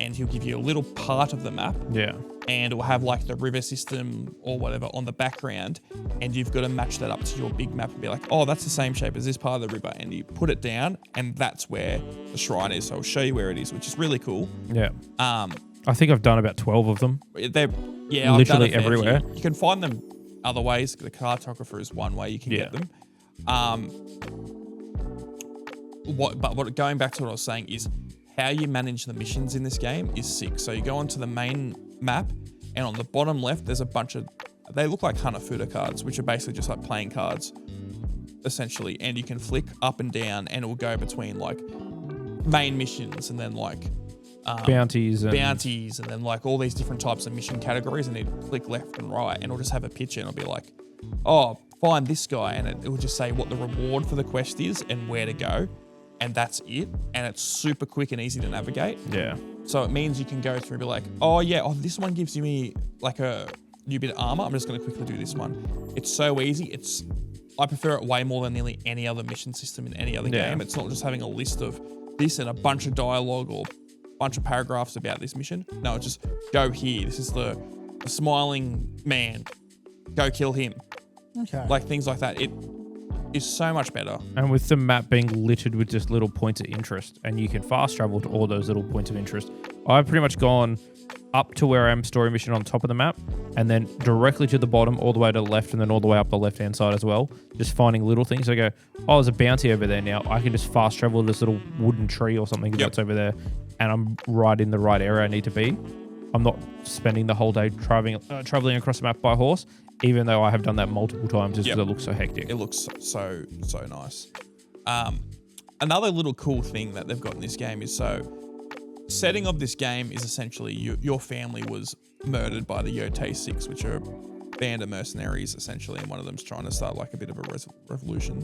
and he'll give you a little part of the map. Yeah. And it will have like the river system or whatever on the background, and you've got to match that up to your big map and be like, oh, that's the same shape as this part of the river, and you put it down, and that's where the shrine is. So I'll show you where it is, which is really cool. Yeah. I think I've done about 12 of them. They're literally I've done everywhere. You can find them other ways. The cartographer is one way you can get them. Going back to what I was saying is how you manage the missions in this game is sick. So you go onto the main map, and on the bottom left, there's a bunch of, they look like Hanafuda cards, which are basically just like playing cards, essentially. And you can flick up and down, and it will go between like main missions and then like bounties, and then like all these different types of mission categories, and you click left and right, and it'll just have a picture, and it'll be like, oh, find this guy, and it will just say what the reward for the quest is and where to go. And that's it. And it's super quick and easy to navigate. Yeah. So it means you can go through and be like, oh yeah, this one gives you me like a new bit of armor. I'm just going to quickly do this one. It's so easy. I prefer it way more than nearly any other mission system in any other game. It's not just having a list of this and a bunch of dialogue or a bunch of paragraphs about this mission. No, it's just go here. This is the smiling man. Go kill him. Okay. Like things like that. It is so much better. And with the map being littered with just little points of interest, and you can fast travel to all those little points of interest. I've pretty much gone up to where I am story mission on top of the map, and then directly to the bottom, all the way to the left, and then all the way up the left-hand side as well. Just finding little things. I go, oh, there's a bounty over there now. I can just fast travel to this little wooden tree or something that's over there, and I'm right in the right area I need to be. I'm not spending the whole day traveling across the map by horse, even though I have done that multiple times just because it looks so hectic. It looks so nice. Another little cool thing that they've got in this game is setting of this game is essentially your family was murdered by the Yotei 6, which are a band of mercenaries essentially, and one of them's trying to start like a bit of a revolution.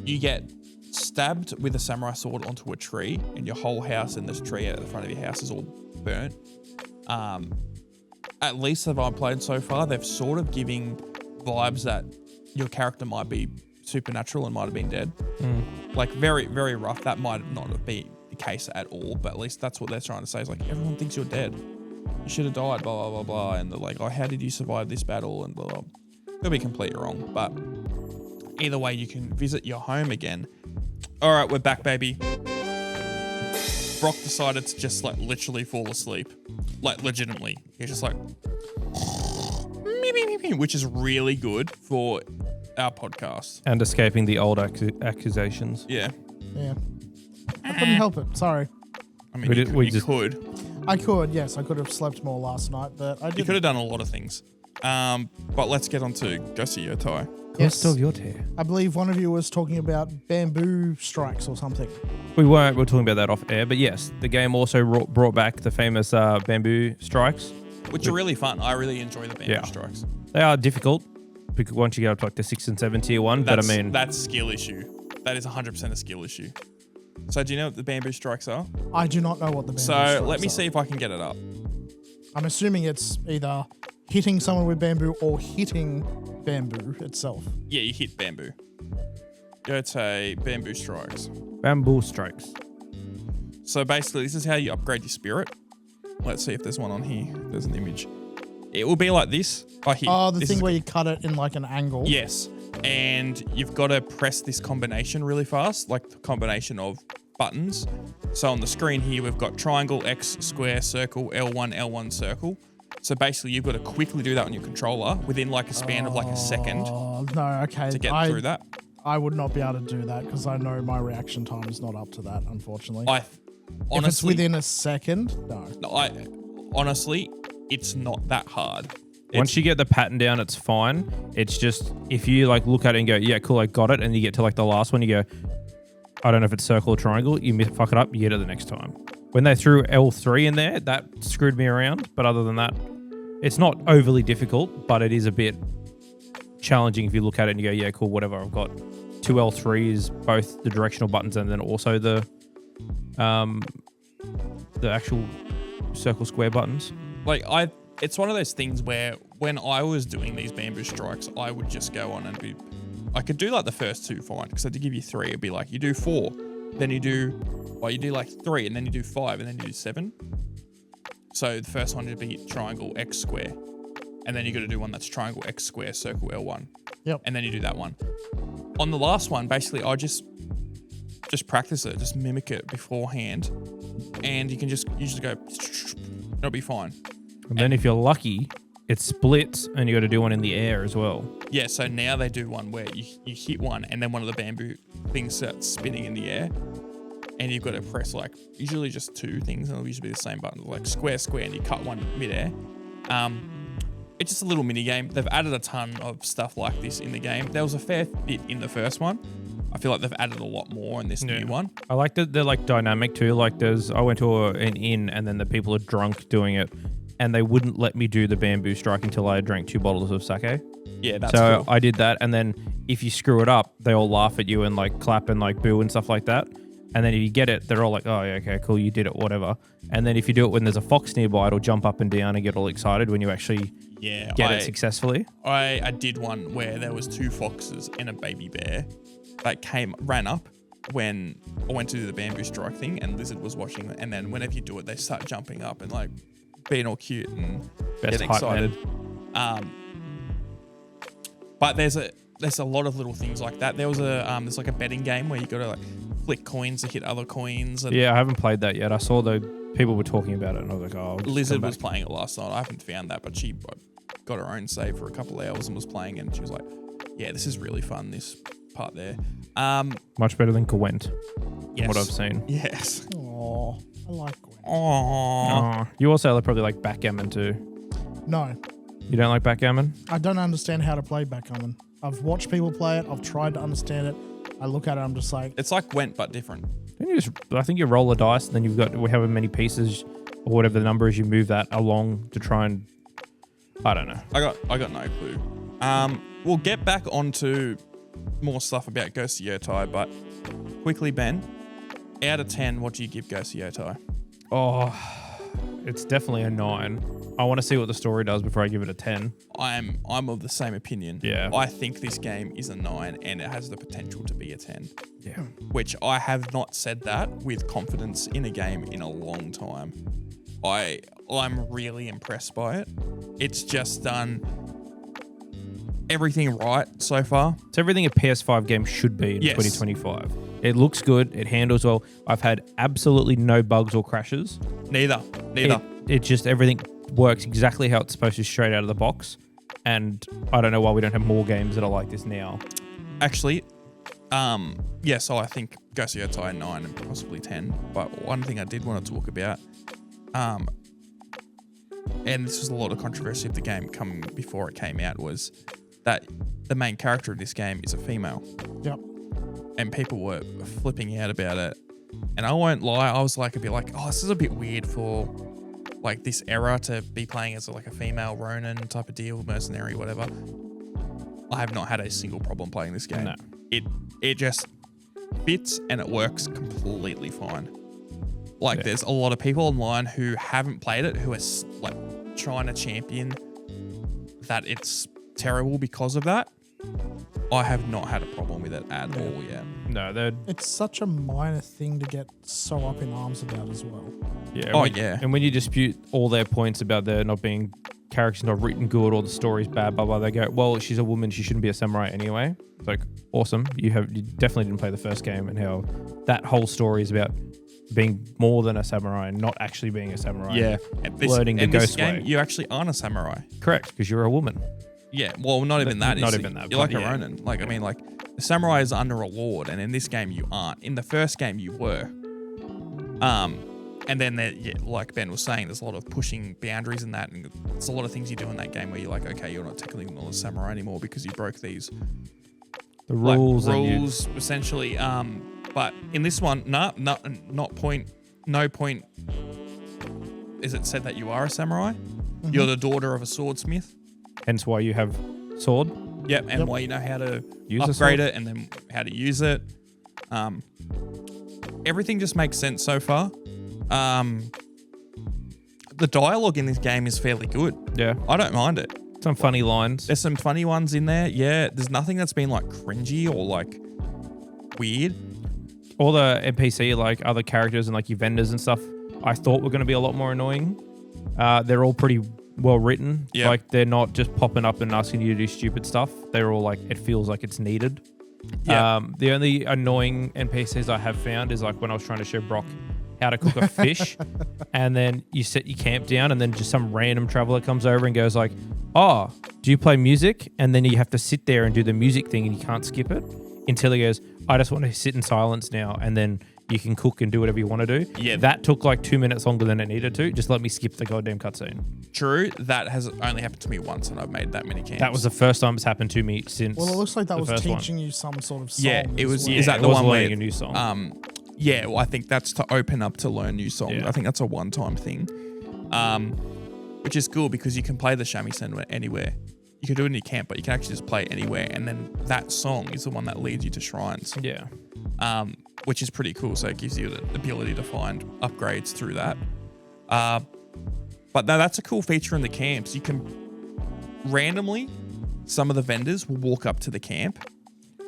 You get stabbed with a samurai sword onto a tree, and your whole house and this tree at the front of your house is all burnt. At least that I've played so far, they've sort of giving vibes that your character might be supernatural and might have been dead. Like very, very rough. That might not have been the case at all, but at least that's what they're trying to say. Is like, everyone thinks you're dead. You should have died, blah, blah, blah, blah. And they're like, oh, how did you survive this battle? And blah, blah. Could be completely wrong, but either way, you can visit your home again. All right, we're back, baby. Brock decided to just like literally fall asleep. Like legitimately. He's just like, which is really good for our podcast. And escaping the old accusations. Yeah. Yeah. I couldn't help it. Sorry. I mean, you could. I could, yes. I could have slept more last night, but I didn't. You could have done a lot of things. But let's get on to Ghost of Yotei. Ghost of Yotei. I believe one of you was talking about bamboo strikes or something. We weren't. We were talking about that off air, but yes, the game also brought back the famous bamboo strikes, which are really fun. I really enjoy the bamboo strikes. They are difficult because once you get up to like the 6 and 7 tier 1, but I mean that's a skill issue. That is 100% a skill issue. So do you know what the bamboo strikes are? I do not know what the bamboo strikes are. So let me see if I can get it up. I'm assuming it's either hitting someone with bamboo or hitting bamboo itself. Yeah, you hit bamboo. Yotei bamboo strikes. Bamboo strikes. So basically, this is how you upgrade your spirit. Let's see if there's one on here. There's an image. It will be like this. The thing where you cut it in like an angle. Yes. And you've got to press this combination really fast, like the combination of buttons. So on the screen here, we've got triangle, X, square, circle, L1, L1, circle. So basically, you've got to quickly do that on your controller within like a span of like a second. No, okay. To get through that. I would not be able to do that because I know my reaction time is not up to that, unfortunately. Honestly, if it's within a second, no. Honestly, it's not that hard. Once you get the pattern down, it's fine. It's just if you like look at it and go, yeah, cool, I got it, and you get to like the last one, you go, I don't know if it's circle or triangle. You fuck it up, you get it the next time. When they threw L3 in there, that screwed me around. But other than that, it's not overly difficult, but it is a bit challenging if you look at it and you go, yeah, cool, whatever. I've got 2 L3s, both the directional buttons and then also the actual circle square buttons. It's one of those things where when I was doing these bamboo strikes, I would just go on and I could do like the first 2 fine because I had to give you 3. It'd be like, you do 4, Then you do like 3, and then you do 5, and then you do 7. So the first one would be triangle X square. And then you got to do one that's triangle X square, circle L1. Yep. And then you do that one. On the last one, basically, I just practice it, just mimic it beforehand. And you can just usually go, it'll be fine. And then if you're lucky, it splits and you got to do one in the air as well. Yeah, so now they do one where you hit one and then one of the bamboo things starts spinning in the air. And you've got to press like, usually just 2 things, and it'll usually be the same button, like square, and you cut one mid-air. It's just a little mini game. They've added a ton of stuff like this in the game. There was a fair bit in the first one. I feel like they've added a lot more in this new one. I like that they're like dynamic too. Like I went to an inn and then the people are drunk doing it, and they wouldn't let me do the bamboo strike until I drank 2 bottles of sake. Yeah, that's so cool. I did that, and then if you screw it up, they all laugh at you and like clap and like boo and stuff like that. And then if you get it, they're all like, oh, yeah, okay, cool, you did it, whatever. And then if you do it when there's a fox nearby, it'll jump up and down and get all excited when you actually get it successfully. I did one where there was 2 foxes and a baby bear that ran up when I went to do the bamboo strike thing, and Lizard was watching. And then whenever you do it, they start jumping up and like being all cute and getting excited. But there's a lot of little things like that. There's like a betting game where you got to like flick coins to hit other coins. And yeah, I haven't played that yet. I saw the people were talking about it, and I was like, oh. Lizard was playing it last night. I haven't found that, but she got her own save for a couple of hours and was playing it, and she was like, yeah, this is really fun, this part there. Much better than Gwent, yes. what I've seen. Yes. Oh, I like Gwen. Aww. You also probably like backgammon too. No. You don't like backgammon? I don't understand how to play backgammon. I've watched people play it. I've tried to understand it. I look at it, I'm just like... It's like Gwent, but different. I think you roll a dice, and then you've got however many pieces or whatever the number is, you move that along to try and... I don't know. I got no clue. We'll get back onto more stuff about Ghost of Yotei, but quickly, Ben, out of 10, what do you give Ghost of Yotei? Oh, it's definitely a 9. I want to see what the story does before I give it a 10. I'm of the same opinion. Yeah. I think this game is a 9 and it has the potential to be a 10. Yeah. Which I have not said that with confidence in a game in a long time. I'm really impressed by it. It's just done everything right so far. It's everything a PS5 game should be in 2025. It looks good. It handles well. I've had absolutely no bugs or crashes. Neither. It just everything works exactly how it's supposed to straight out of the box. And I don't know why we don't have more games that are like this now. Actually, so I think Ghost of Yotei 9 and possibly 10. But one thing I did want to talk about, and this was a lot of controversy of the game coming before it came out, was that the main character of this game is a female. Yep. And people were flipping out about it. And I won't lie, I was like a bit like, oh, this is a bit weird for like this era to be playing as like a female Ronin type of deal, mercenary, whatever. I have not had a single problem playing this game. No. It just fits and it works completely fine. Like there's a lot of people online who haven't played it who are like trying to champion that it's terrible because of that. I have not had a problem with it at all yet. No, it's such a minor thing to get so up in arms about as well. Yeah. And when you dispute all their points about there not being characters not written good or the story's bad, blah, blah, they go, well, she's a woman, she shouldn't be a samurai anyway. It's like, awesome. You definitely didn't play the first game, and how that whole story is about being more than a samurai and not actually being a samurai. Yeah. Learning the ghost way. You actually aren't a samurai. Correct, because you're a woman. Yeah, well, not even that. Not even that. You're like a Ronin. Like, I mean, like, the samurai is under a lord, and in this game you aren't. In the first game you were. And then, like Ben was saying, there's a lot of pushing boundaries in that, and it's a lot of things you do in that game where you're like, okay, you're not technically not a samurai anymore because you broke these rules, essentially. But in this one, no point. Is it said that you are a samurai? Mm-hmm. You're the daughter of a swordsmith. Hence why you have sword. Yep, and why you know how to upgrade it and then how to use it. Everything just makes sense so far. The dialogue in this game is fairly good. Yeah. I don't mind it. Some funny lines. There's some funny ones in there. Yeah, there's nothing that's been like cringy or like weird. all the NPC, like other characters and like your vendors and stuff, I thought were going to be a lot more annoying. They're all pretty well written. Yeah. Like they're not just popping up and asking you to do stupid stuff. They're all like, it feels like it's needed. Yeah. The only annoying NPCs I have found is like when I was trying to show Brock how to cook a fish, and then you set your camp down, and then just some random traveler comes over and goes like, "Oh, do you play music?" And then you have to sit there and do the music thing, and you can't skip it until he goes, "I just want to sit in silence now," and then you can cook and do whatever you want to do. Yeah. That took like 2 minutes longer than it needed to. Just let me skip the goddamn cutscene. True. That has only happened to me once, and I've made that many camps. That was the first time it's happened to me since. Well, it looks like that the was first teaching you some sort of song. Yeah, it was. Well. Is that it the was one learning where a new song? Yeah, well, I think that's to open up to learn new songs. Yeah. I think that's a one-time thing, which is cool because you can play the shamisen anywhere. You can do it in your camp, but you can actually just play anywhere, and then that song is the one that leads you to shrines. Yeah. Which is pretty cool. So it gives you the ability to find upgrades through that. But no, that's a cool feature in the camps. You can randomly, some of the vendors will walk up to the camp.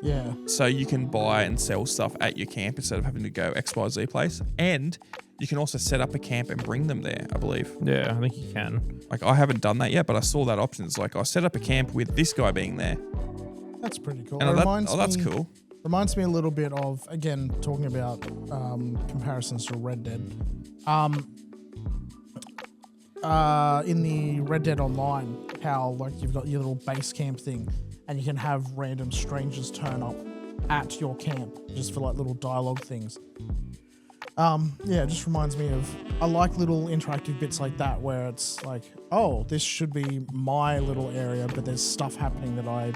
Yeah. So you can buy and sell stuff at your camp instead of having to go XYZ place. And you can also set up a camp and bring them there, I believe. Yeah, I think you can. Like, I haven't done that yet, but I saw that option. It's like, I set up a camp with this guy being there. That's pretty cool. And It that's cool. Reminds me a little bit of, again, talking about comparisons to Red Dead. In the Red Dead Online, how like you've got your little base camp thing, and you can have random strangers turn up at your camp just for like little dialogue things. Yeah, it just reminds me of, I like little interactive bits like that where it's like, oh, this should be my little area, but there's stuff happening that I...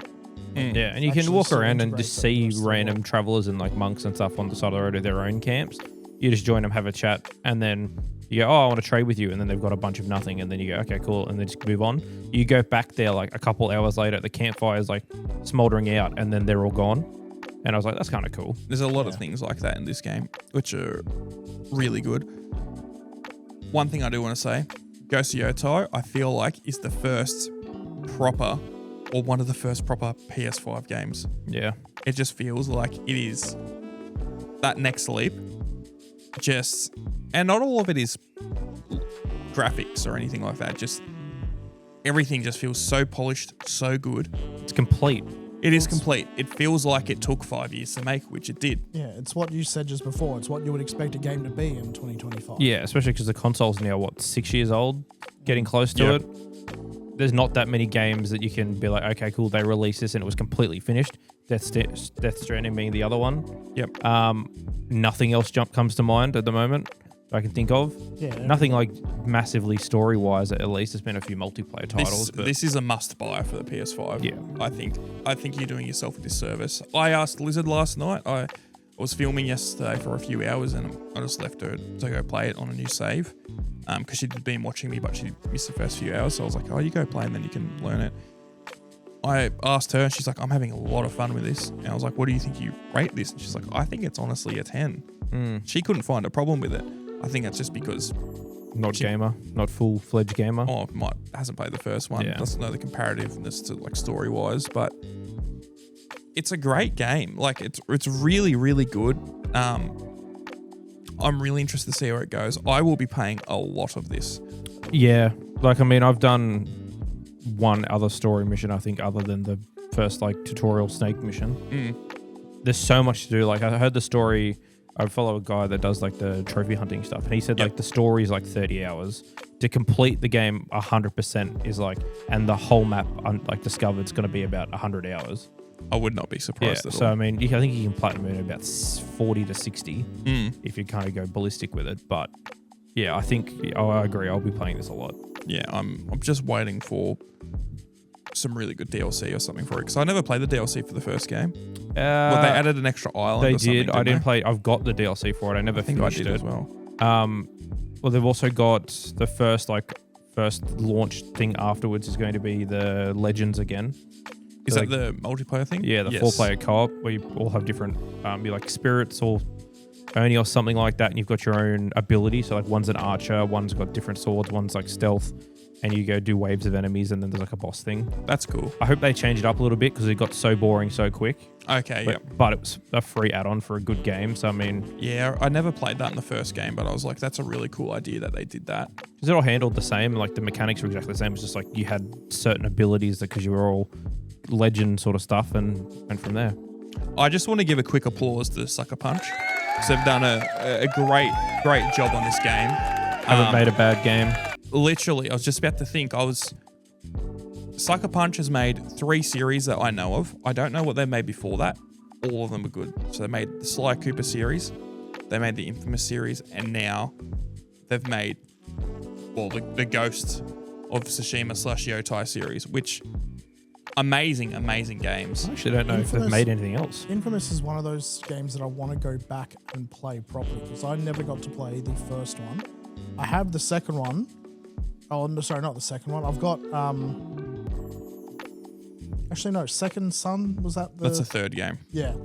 Yeah, and you can Actually walk still around and integrate just that see rest of the random world. travelers and like monks and stuff on the side of the road of their own camps. You just join them, have a chat, and then you go, "Oh, I want to trade with you," and then they've got a bunch of nothing, and then you go, "Okay, cool," and then just move on. You go back there like a couple hours later, the campfire's like smoldering out, and then they're all gone. And I was like, that's kind of cool. There's a lot of things like that in this game, which are really good. One thing I do want to say, Ghost of Yotei, I feel like, is the first proper, or one of the first proper PS5 games. Yeah. It just feels like it is that next leap. And not all of it is graphics or anything like that. Just everything just feels so polished, so good. It's complete. It is complete. It feels like it took 5 years to make, which it did. Yeah, it's what you said just before. It's what you would expect a game to be in 2025. Yeah, especially because the console's now, 6 years old? Getting close to it. There's not that many games that you can be like, okay, cool, they released this and it was completely finished. Death Stranding being the other one. Yep. Nothing else comes to mind at the moment I can think of. Yeah. Nothing like massively story-wise, at least. There's been a few multiplayer titles. This is a must-buy for the PS5. Yeah. I think you're doing yourself a disservice. I asked Lizard last night. I was filming yesterday for a few hours and I just left her to go play it on a new save because she'd been watching me, but she missed the first few hours. So I was like, oh, you go play and then you can learn it. I asked her and she's like, I'm having a lot of fun with this. And I was like, what do you think you rate this? And she's like, I think it's honestly a 10. She couldn't find a problem with it. I think that's just because... Not full-fledged gamer. Oh, hasn't played the first one. Yeah. Doesn't know the comparativeness to like story-wise, but it's a great game. Like it's really, really good. I'm really interested to see where it goes. I will be playing a lot of this. Yeah. Like, I mean, I've done one other story mission, I think, other than the first like tutorial snake mission. There's so much to do. Like, I heard the story... I follow a guy that does like the trophy hunting stuff, and he said like the story is like 30 hours to complete the game. 100% is like, and the whole map like discovered is going to be about 100 hours. I would not be surprised at all. So I mean, I think you can platinum it in about 40 to 60 if you kind of go ballistic with it. But yeah, I agree. I'll be playing this a lot. Yeah, I'm just waiting for some really good DLC or something for it because I never played the DLC for the first game. Well, they added an extra island. They or something, did. I didn't play. I've got the DLC for it. I never think I finished did it as well. Well, they've also got the first launch thing afterwards is going to be the Legends again. Is that the multiplayer thing? Yeah, the 4-player co-op where you all have different, you're like spirits or Oni or something like that, and you've got your own ability. So like one's an archer, one's got different swords, one's like stealth, and you go do waves of enemies, and then there's like a boss thing. That's cool. I hope they change it up a little bit because it got so boring so quick. Okay, But it was a free add-on for a good game, so I mean... Yeah, I never played that in the first game, but I was like, that's a really cool idea that they did that. Because it all handled the same, like the mechanics were exactly the same. It's just like you had certain abilities because you were all legend sort of stuff and went from there. I just want to give a quick applause to Sucker Punch. So they've done a great job on this game. Haven't made a bad game. Literally, I was just about to think. Sucker Punch has made 3 series that I know of. I don't know what they made before that. All of them are good. So they made the Sly Cooper series, they made the Infamous series, and now they've made, the Ghost of Tsushima / Yotei series, which amazing games. I actually don't know if they've made anything else. Infamous is one of those games that I want to go back and play properly because I never got to play the first one. I have the second one. Oh, no, sorry, not the second one. I've got, actually, no, Second Son, was that the... That's the third game. Yeah.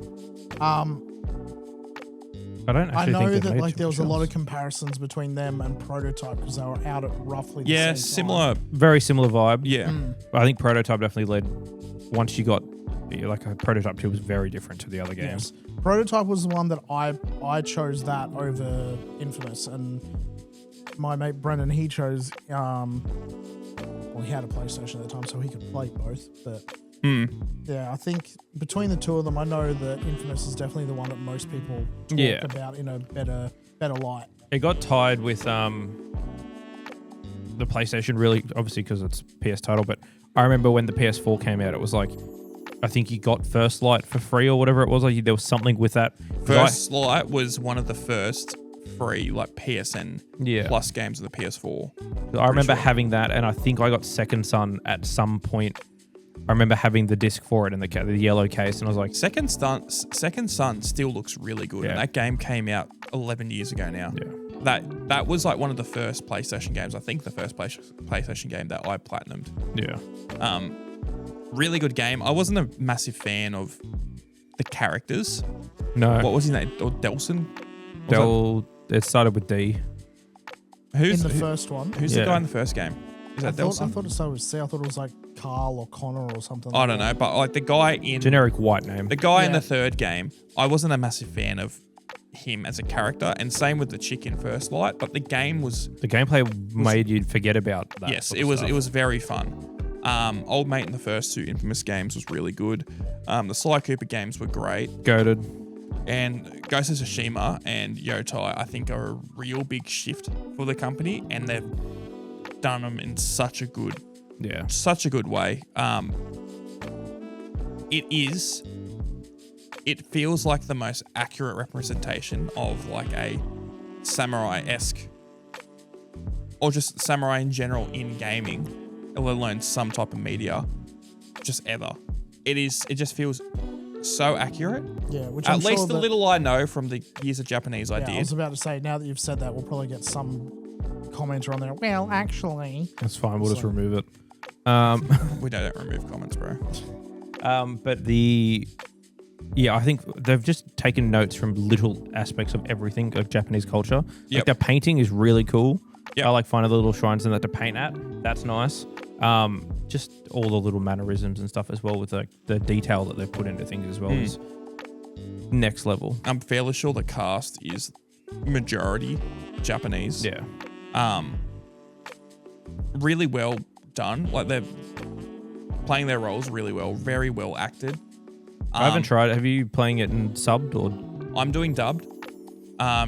I don't actually I know think that made like too there was much a lot else. of comparisons between them and Prototype because they were out at roughly the Yeah, same similar. time. Very similar vibe. Yeah. I think Prototype definitely led. Once you got like a Prototype 2 was very different to the other games. Yes. Prototype was the one that I chose that over Infamous, and my mate Brendan, he chose well, he had a PlayStation at the time so he could play both, but yeah, I think between the two of them I know that Infamous is definitely the one that most people talk about in a better light. It got tied with the PlayStation, really, obviously because it's PS title, but I remember when the PS4 came out, it was like, I think you got First Light for free or whatever it was. Like there was something with that. First Light was one of the first free like PSN plus games of the PS4. I remember having that, and I think I got Second Son at some point. I remember having the disc for it in the yellow case, and I was like, Second Son still looks really good, and that game came out 11 years ago now. Yeah. That was like one of the first PlayStation games. I think the first PlayStation game that I platinumed. Yeah. Really good game. I wasn't a massive fan of the characters. No. What was his name? Or Delson? It started with D. Who's in the first one? Who's the guy in the first game? Is that Delson? I thought it started with C. I thought it was like Carl or Connor or something. I don't know, but like the guy in Generic white name. the guy in the third game, I wasn't a massive fan of him as a character, and same with the chick in First Light. But the gameplay made you forget about that. Yes, sort it of was. stuff. It was very fun. Old mate in the first 2 Infamous games was really good. The Sly Cooper games were great. Goated. And Ghost of Tsushima and Yotei, I think, are a real big shift for the company, and they've done them in such a good way. It feels like the most accurate representation of like a samurai-esque, or just samurai in general in gaming, let alone some type of media, just ever. It just feels so accurate. Yeah, which at I'm least sure the that, little I know from the years of Japanese I I did. was about to say, now that you've said that, we'll probably get some commenter on there. Well, actually, That's fine. We'll just remove it. We don't remove comments, bro. But I think they've just taken notes from little aspects of everything of Japanese culture. Like the painting is really cool. Yep. I like finding the little shrines in that to paint at. That's nice. Just all the little mannerisms and stuff as well, with like the detail that they've put into things as well is next level. I'm fairly sure the cast is majority Japanese. Yeah. Really well done. Like they're playing their roles really well. Very well acted. I haven't tried it. Have you playing it in subbed or? I'm doing dubbed,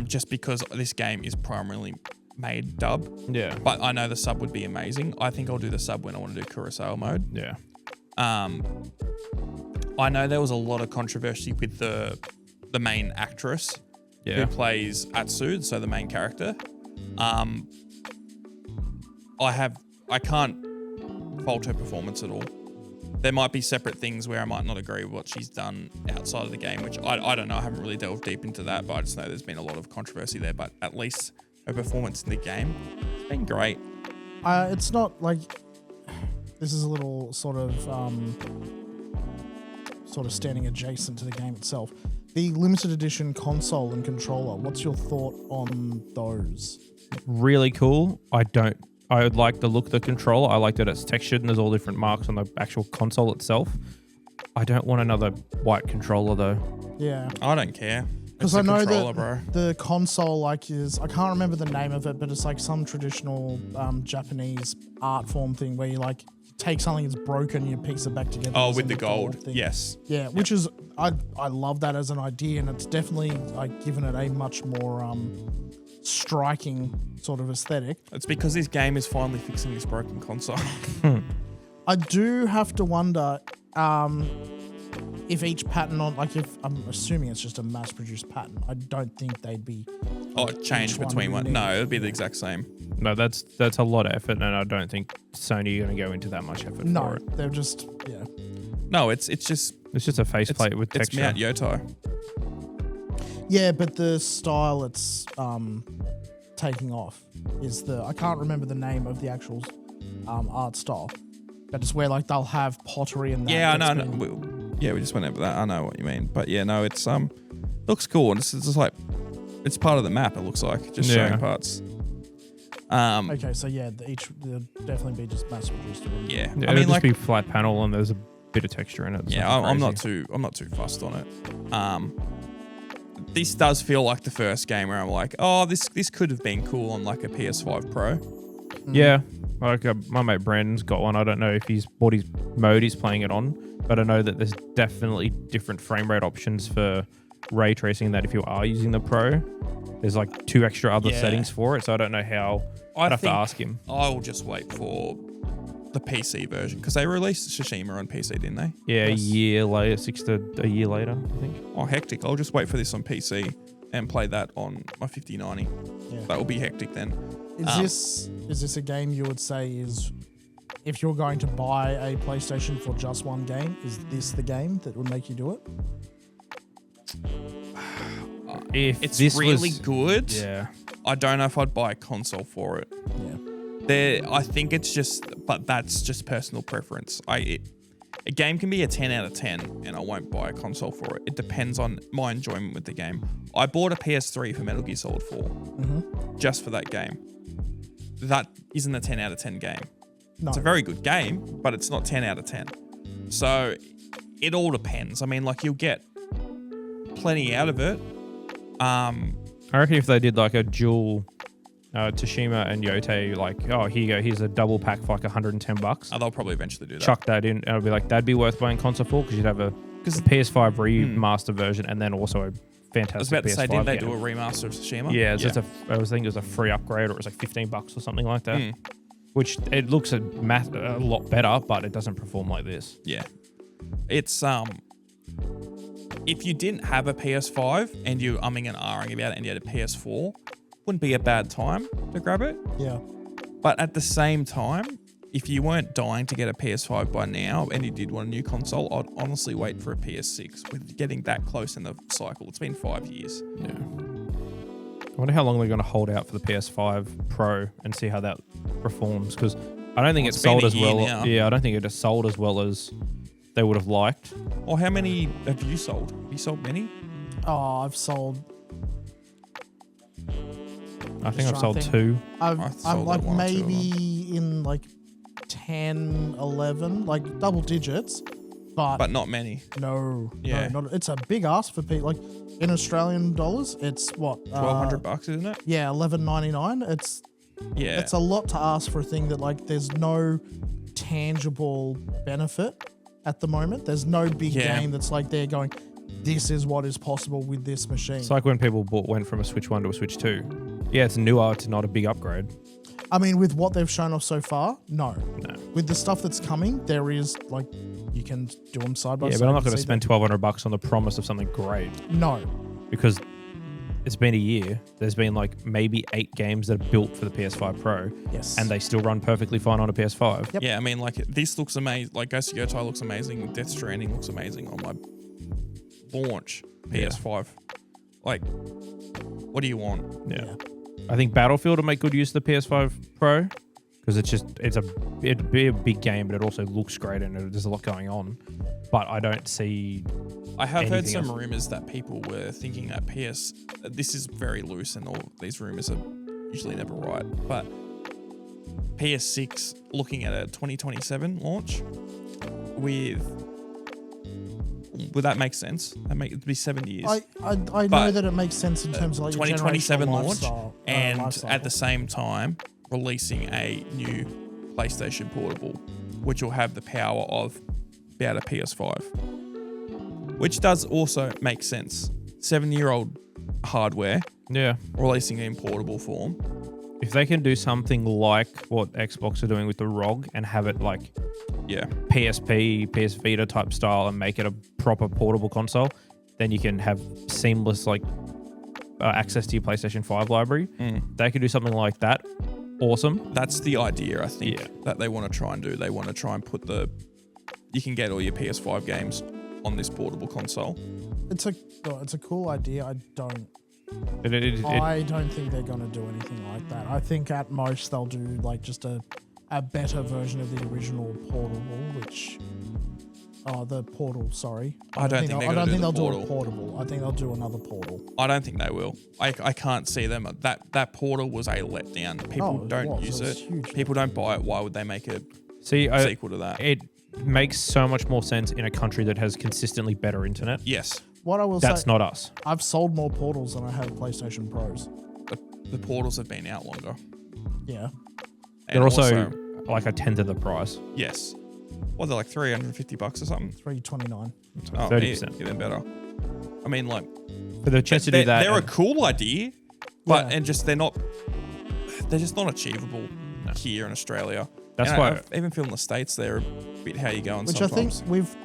just because this game is primarily made dub. Yeah. But I know the sub would be amazing. I think I'll do the sub when I want to do Kurosawa mode. Yeah. I know there was a lot of controversy with the main actress who plays Atsu, so the main character. I can't fault her performance at all. There might be separate things where I might not agree with what she's done outside of the game, which I don't know. I haven't really delved deep into that, but I just know there's been a lot of controversy there. But at least her performance in the game has been great. it's not like this is a little sort of standing adjacent to the game itself. The limited edition console and controller, what's your thought on those? Really cool. I don't I like the look of the controller. I like that it's textured and there's all different marks on the actual console itself. I don't want another white controller though. Yeah. I don't care. Because I know that the console like is, I can't remember the name of it, but it's like some traditional Japanese art form thing where you like take something that's broken, you piece it back together. Oh, with the gold. Yes. Yeah, which is, I love that as an idea, and it's definitely like given it a much more striking sort of aesthetic. It's because this game is finally fixing this broken console. I do have to wonder if each pattern on, like if I'm assuming it's just a mass-produced pattern, I don't think they'd be. Oh, change between one. No, it would be the exact same. No, that's a lot of effort, and I don't think Sony are going to go into that much effort for it. No, they're just, No, it's just a faceplate with texture. It's Mount Yotei. Yeah, but the style it's taking off is I can't remember the name of the actual art style, but it's where like they'll have pottery and that. Yeah, I know. We just went over that. I know what you mean, but yeah, no, it's looks cool, and it's just like it's part of the map. It looks like just showing parts. Okay, so yeah, they'll definitely be just mass produced. Yeah, I mean, like be flat panel and there's a bit of texture in it. Yeah, I'm not too fussed on it. This does feel like the first game where I'm like, oh, this could have been cool on like a PS5 Pro. Yeah, like my mate Brandon's got one. I don't know if what his mode he's playing it on, but I know that there's definitely different frame rate options for ray tracing. That if you are using the Pro, there's like 2 extra other settings for it. So I don't know how. I'd have to ask him. I'll just wait for the PC version because they released Tsushima on PC, didn't they? Yeah, yes. A year later, a year later, I think. Oh, hectic. I'll just wait for this on PC and play that on my 5090. Yeah. That will be hectic then. Is this a game you would say is, if you're going to buy a PlayStation for just one game, is this the game that would make you do it? If it's this really good, yeah. I don't know if I'd buy a console for it. Yeah. I think it's just, but that's just personal preference. A game can be a 10 out of 10 and I won't buy a console for it. It depends on my enjoyment with the game. I bought a PS3 for Metal Gear Solid 4 just for that game. That isn't a 10 out of 10 game. No. It's a very good game, but it's not 10 out of 10. So it all depends. I mean, like you'll get plenty out of it. I reckon if they did like a dual Tsushima and Yotei, like, oh, here you go, here's a double pack for like $110. Oh, they'll probably eventually do that. Chuck that in, and it'll be like, that'd be worth buying console for because you'd have a PS5 remaster version and then also a fantastic PS5 I was about to say, didn't they game. do a remaster of Tsushima? Yeah, it's just I was thinking it was a free upgrade or it was like $15 or something like that. Which it looks a lot better, but it doesn't perform like this. Yeah. It's if you didn't have a PS5 and you umming and ahhing about it and you had a PS4, wouldn't be a bad time to grab it. Yeah. But at the same time, if you weren't dying to get a PS5 by now and you did want a new console, I'd honestly wait for a PS6 with getting that close in the cycle. It's been 5 years. Yeah. I wonder how long they're going to hold out for the PS5 Pro and see how that performs because I don't think it's sold as well. Now. Yeah, I don't think it has sold as well as they would have liked. Or how many have you sold? Have you sold many? Oh, I've sold. I think I've sold 2. I'm like maybe in like 10, 11, like double digits, but not many. No, yeah, no, it's a big ask for people. Like in Australian dollars, it's what $1,200, isn't it? Yeah, $11.99. It's a lot to ask for a thing that like there's no tangible benefit at the moment. There's no big game that's like they're going, this is what is possible with this machine. It's like when people went from a Switch 1 to a Switch 2. Yeah, it's newer. It's not a big upgrade. I mean, with what they've shown off so far, no. With the stuff that's coming, there is like you can do them side by side. Yeah, but I'm not going to spend $1,200 on the promise of something great. No, because it's been a year. There's been like maybe 8 games that are built for the PS5 Pro. Yes, and they still run perfectly fine on a PS5. Yep. Yeah, I mean, like this looks amazing. Like Ghost of Yotei looks amazing. Death Stranding looks amazing on my launch PS5. Like, what do you want? Yeah. I think Battlefield will make good use of the PS5 Pro because it'd be a big game, but it also looks great and there's a lot going on. But I don't see. I have heard some rumors that people were thinking that this is very loose and all these rumors are usually never right, but PS6 looking at a 2027 launch would that make sense? It'd be 7 years. I know that it makes sense in terms of like 2027 your launch, and lifestyle. at the same time releasing a new PlayStation Portable, which will have the power of about a PS5, which does also make sense. 7-year-old hardware, Yeah. releasing it in portable form. If they can do something like what Xbox are doing with the ROG and have it like Yeah, PSP, PS Vita type style and make it a proper portable console, then you can have seamless access to your PlayStation 5 library. They could do something like that. Awesome. that's the idea. I think Yeah. that they want to try and do. They want to try and put you can get all your PS5 games on this portable console. It's a cool idea. I don't think they're going to do anything like that. I think at most they'll do like just a better version of the original portable, which the Portal. Sorry, I don't think they'll do a portable. I think they'll do another Portal. I don't think they will. I can't see them. That Portal was a letdown. People don't use it. Huge. People don't buy it. Why would they make a See, sequel to that? it makes so much more sense in a country that has consistently better internet. Yes, What I will That's say, not us. I've sold more Portals than I have PlayStation Pros. the Portals have been out longer. Yeah, And They're also like a tenth of the price. yes. Well, they're like $350 or something. $329. Oh, 30%. Even better. I mean, like, For the chance to do that. they're a cool idea, but Yeah. they're just not achievable here in Australia. That's And why I even feel in the States they're a bit how you going Which sometimes. I think we've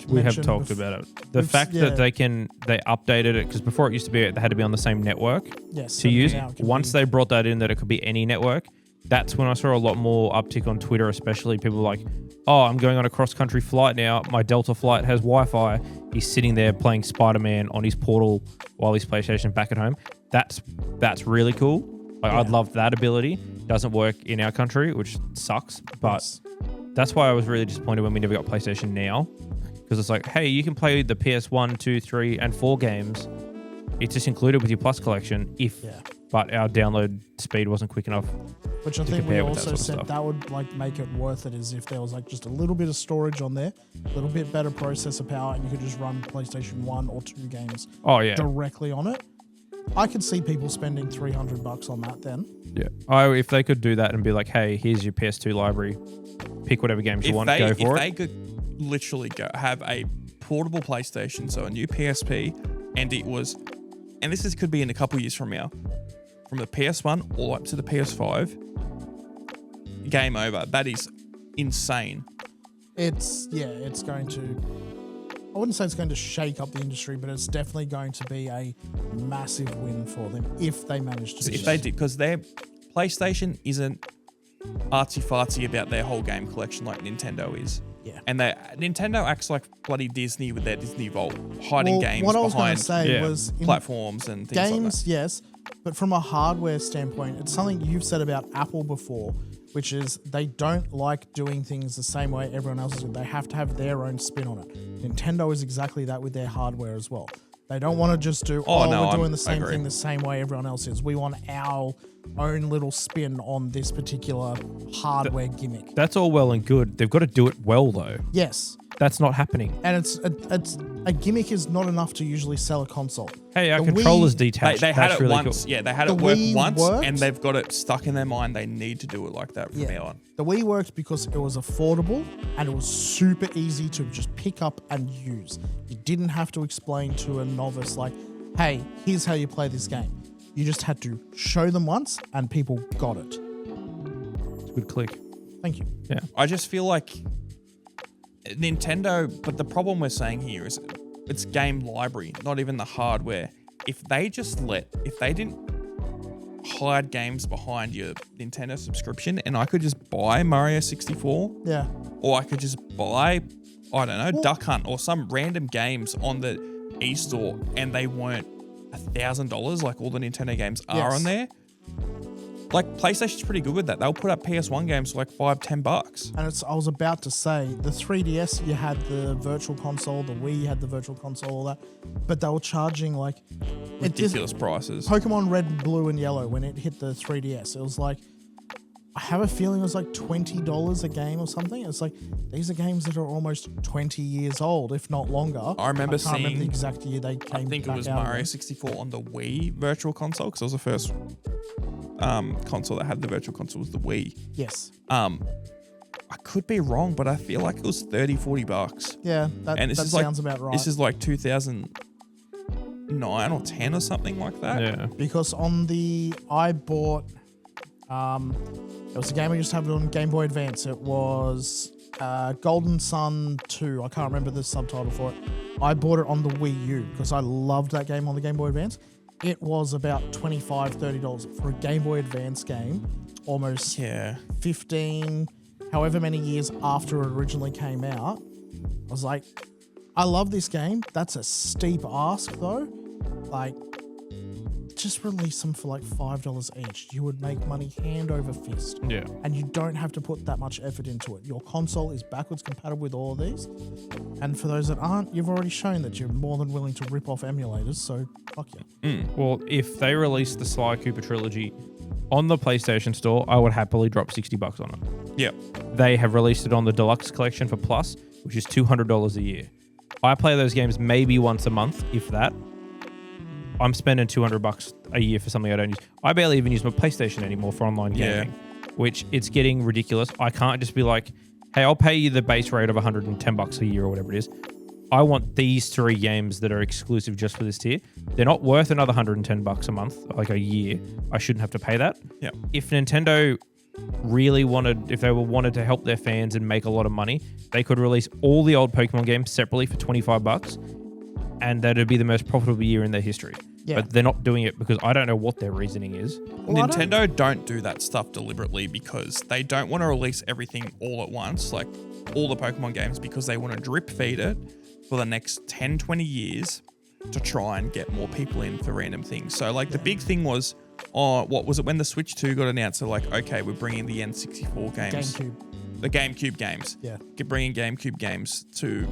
we have mentioned talked about it. The fact that they updated it, because before it used to be they had to be on the same network yes, to use. now it can Once be- they brought that in, that it could be any network, that's when I saw a lot more uptick on Twitter, especially people like, oh, I'm going on a cross-country flight now. My Delta flight has Wi-Fi. He's sitting there playing Spider-Man on his Portal while his PlayStation back at home. That's really cool. Like, I'd love that ability. Doesn't work in our country, which sucks. But Yes. that's why I was really disappointed when we never got PlayStation Now. Because it's like, hey, you can play the PS1, 2, 3, and 4 games. It's just included with your Plus collection but our download speed wasn't quick enough. Which I to think we compare with that also sort of said stuff. that would like make it worth it is if there was like just a little bit of storage on there, a little bit better processor power, and you could just run PlayStation 1 or 2 games Oh, yeah. directly on it. I could see people spending $300 on that then. Yeah. If they could do that and be like, hey, here's your PS2 library. Pick whatever games you want, go for if it. they could literally have a portable PlayStation, so a new PSP, and this could be in a couple years from now, from the PS1 all up to the PS5, game over. That is insane. It's going to, I wouldn't say it's going to shake up the industry, but it's definitely going to be a massive win for them if they manage to do If that. they did, because their PlayStation isn't artsy-fartsy about their whole game collection like Nintendo is. Yeah. And Nintendo acts like bloody Disney with their Disney Vault, hiding games what I was going behind to say yeah, was in platforms and things like games, yes, but from a hardware standpoint, it's something you've said about Apple before, which is they don't like doing things the same way everyone else is doing. They have to have their own spin on it. Nintendo is exactly that with their hardware as well. They don't want to just do, we're doing the same thing the same way everyone else is. We want our own little spin on this particular hardware gimmick. That's all well and good. They've got to do it well, though. Yes. That's not happening. And it's a gimmick is not enough to usually sell a console. Hey, our The controller's Wii- detached. They had That's it really once. cool. Yeah, they had The it work Wii once, worked. and they've got it stuck in their mind. They need to do it like that from now on. The Wii worked because it was affordable and it was super easy to just pick up and use. You didn't have to explain to a novice like, hey, here's how you play this game. You just had to show them once and people got it. It's a good click. Thank you. Yeah. I just feel like Nintendo, but the problem we're saying here is it's game library, not even the hardware. If they didn't hide games behind your Nintendo subscription and I could just buy Mario 64, Yeah. or I could just buy, I don't know, Duck Hunt or some random games on the e-store and they weren't $1,000 like all the Nintendo games are Yes. on there. Like PlayStation's pretty good with that. They'll put up PS1 games for like $5-10. And I was about to say, the 3DS, you had the virtual console, the Wii had the virtual console, all that. But they were charging like Ridiculous prices. Pokemon Red, Blue, and Yellow when it hit the 3DS. It was like I have a feeling it was like $20 a game or something. It's like, these are games that are almost 20 years old, if not longer. I remember can't remember seeing the exact year they came. I think it back was out Mario again. 64 on the Wii Virtual Console, because it was the first console that had the Virtual Console, was the Wii. Yes. I could be wrong, but I feel like it was $30-$40. Yeah, that And this is sounds like, about right. This is like 2009 or 10 or something like that. Yeah. Because I bought, it was a game I used to have on Game Boy Advance. It was Golden Sun 2. I can't remember the subtitle for it. I bought it on the Wii U because I loved that game on the Game Boy Advance. It was about $25, $30 for a Game Boy Advance game, almost 15, however many years after it originally came out. I was like, I love this game. That's a steep ask though. Like, just release them for like $5 each. You would make money hand over fist. Yeah. And you don't have to put that much effort into it. Your console is backwards compatible with all of these. And for those that aren't, you've already shown that you're more than willing to rip off emulators, so fuck yeah. Well, if they released the Sly Cooper trilogy on the PlayStation Store, I would happily drop $60 on it. Yeah. They have released it on the Deluxe Collection for Plus, which is $200 a year. I play those games maybe once a month, if that. I'm spending $200 a year for something I don't use. I barely even use my PlayStation anymore for online gaming, which it's getting ridiculous. I can't just be like, hey, I'll pay you the base rate of $110 a year or whatever it is. I want these 3 games that are exclusive just for this tier. They're not worth another $110 a month, like a year. I shouldn't have to pay that. Yeah. If Nintendo really wanted, if they wanted to help their fans and make a lot of money, they could release all the old Pokemon games separately for $25, and that'd be the most profitable year in their history. Yeah. But they're not doing it because I don't know what their reasoning is. Well, Nintendo don't do that stuff deliberately because they don't want to release everything all at once, like all the Pokemon games, because they want to drip feed it for the next 10, 20 years to try and get more people in for random things. So like the big thing was, what was it when the Switch 2 got announced? They're like, okay, we're bringing the N64 games. The GameCube games. Yeah. Bringing GameCube games to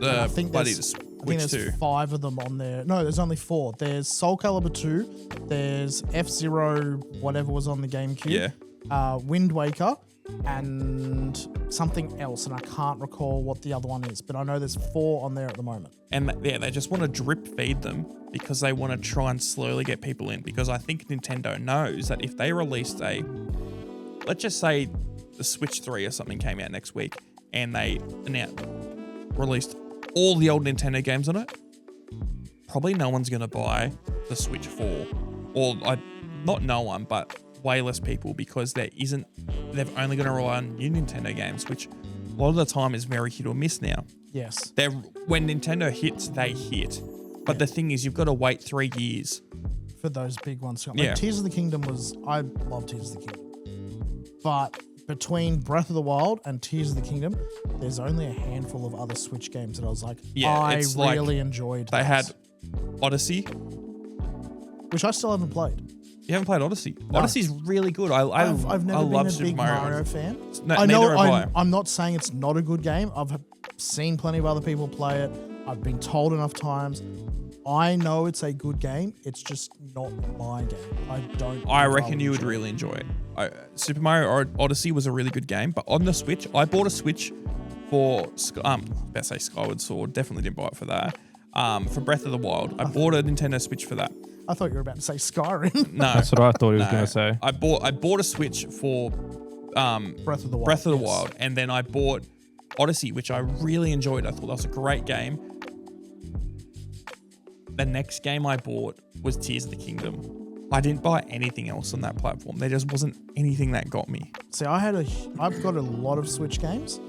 I the think bloody there's Switch 2. 5 of them on there. No, there's only 4. There's Soul Calibur 2. There's F-Zero, whatever was on the GameCube. Yeah. Wind Waker, and something else, and I can't recall what the other one is, but I know there's 4 on there at the moment. And they just want to drip feed them because they want to try and slowly get people in. Because I think Nintendo knows that if they released let's just say the Switch 3 or something came out next week, and they released all the old Nintendo games on it, probably no one's going to buy the Switch 4. Or not no one, but way less people, because they're only going to rely on new Nintendo games, which a lot of the time is very hit or miss now. Yes. When Nintendo hits, they hit. But the thing is, you've got to wait 3 years. For those big ones. Like Yeah. Tears of the Kingdom I love Tears of the Kingdom. But between Breath of the Wild and Tears of the Kingdom, there's only a handful of other Switch games that I was like, I it's really like enjoyed. They those. had Odyssey. Which I still haven't played. You haven't played Odyssey? No. Odyssey's really good. I've never been love a Super big Mario fan. No, I know neither have I. I'm not saying it's not a good game. I've seen plenty of other people play it. I've been told enough times. I know it's a good game. It's just not my game. I reckon you would really enjoy it. Super Mario Odyssey was a really good game, but on the Switch, I bought a Switch for best say Skyward Sword. Definitely didn't buy it for that. For Breath of the Wild, I bought a Nintendo Switch for that. I thought you were about to say Skyrim. No, That's what I thought he was going to say. I bought a Switch for Breath of the Wild. Breath of the Wild, and then I bought Odyssey, which I really enjoyed. I thought that was a great game. The next game I bought was Tears of the Kingdom. I didn't buy anything else on that platform. There just wasn't anything that got me. See, I've got a lot of Switch games.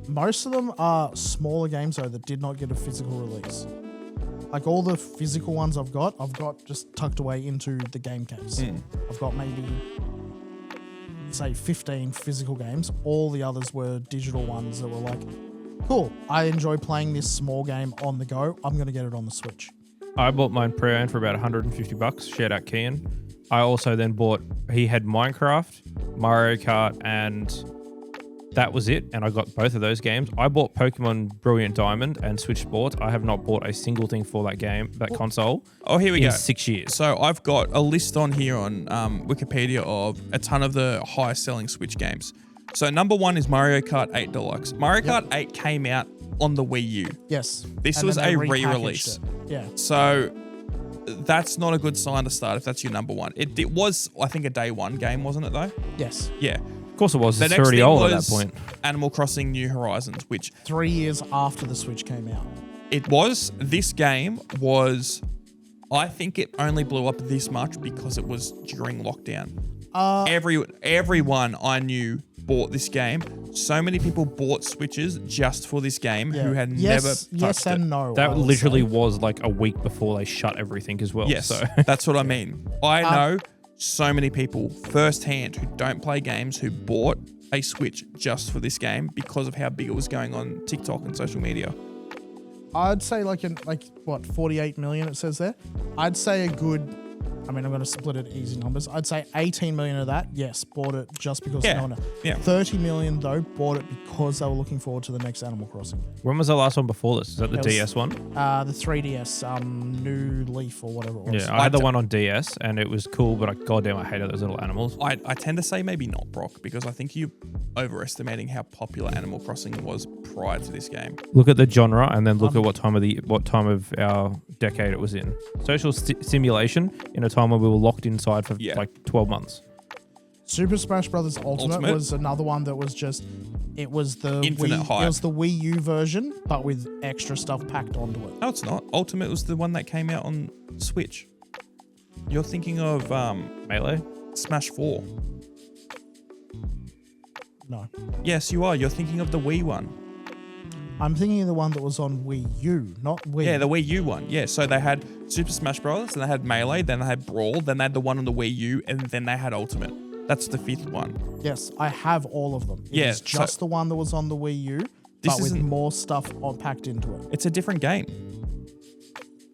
Most of them are smaller games though that did not get a physical release. Like all the physical ones I've got just tucked away into the game case. I've got maybe say 15 physical games. All the others were digital ones that were like, cool, I enjoy playing this small game on the go. I'm going to get it on the Switch. I bought mine pre-owned for about $150. Shared out Kian. I also then bought. He had Minecraft, Mario Kart, and that was it, and I got both of those games. I bought Pokemon Brilliant Diamond and Switch Sports. I have not bought a single thing for that game, that console. Oh, here we in go. 6 years. So I've got a list on here on Wikipedia of a ton of the highest selling Switch games. So number 1 is Mario Kart 8 Deluxe. Mario Kart 8 came out on the Wii U. Yes. This And was then they a repackaged re-release. it. Yeah. So that's not a good sign to start if that's your number 1. It was, I think, a day 1 game, wasn't it though? Yes. Yeah. Of course it was. The It's next already thing old at that was point. Animal Crossing New Horizons, which 3 years after the Switch came out. it was. This game was, I think it only blew up this much because it was during lockdown. Everyone I knew bought this game. So many people bought Switches just for this game Yeah. who had yes, never touched yes it. and no. I That would literally say. was like a week before they shut everything as well. Yes, So. that's what I mean. I know so many people firsthand who don't play games who bought a Switch just for this game because of how big it was going on TikTok and social media. I'd say like 48 million it says there. I'd say a good, I mean, I'm going to split it easy numbers. I'd say 18 million of that, yes, bought it just because Yeah, no one else. yeah. 30 million though bought it because they were looking forward to the next Animal Crossing. When was the last one before this? Is that the That was- DS one? The 3DS, New Leaf or whatever it was. Yeah, I had the one on DS and it was cool, but goddamn, I hated those little animals. I tend to say maybe not, Brock, because I think you're overestimating how popular Animal Crossing was prior to this game. Look at the genre and then look at what time of our decade it was in. Social simulation in a time when we were locked inside for like 12 months. Super Smash Brothers Ultimate was another one that was just, it was the Infinite hype. It was the Wii U version, but with extra stuff packed onto it. No, it's not. Ultimate was the one that came out on Switch. You're thinking of Melee? Smash 4. No. Yes, you are. You're thinking of the Wii one. I'm thinking of the one that was on Wii U, not Wii. Yeah, the Wii U one. Yeah, so they had Super Smash Bros. Then they had Melee. Then they had Brawl. Then they had the one on the Wii U, and then they had Ultimate. That's the 5th one. Yes, I have all of them. Yeah, It's just the one that was on the Wii U, but with isn't- more stuff packed into it. It's a different game.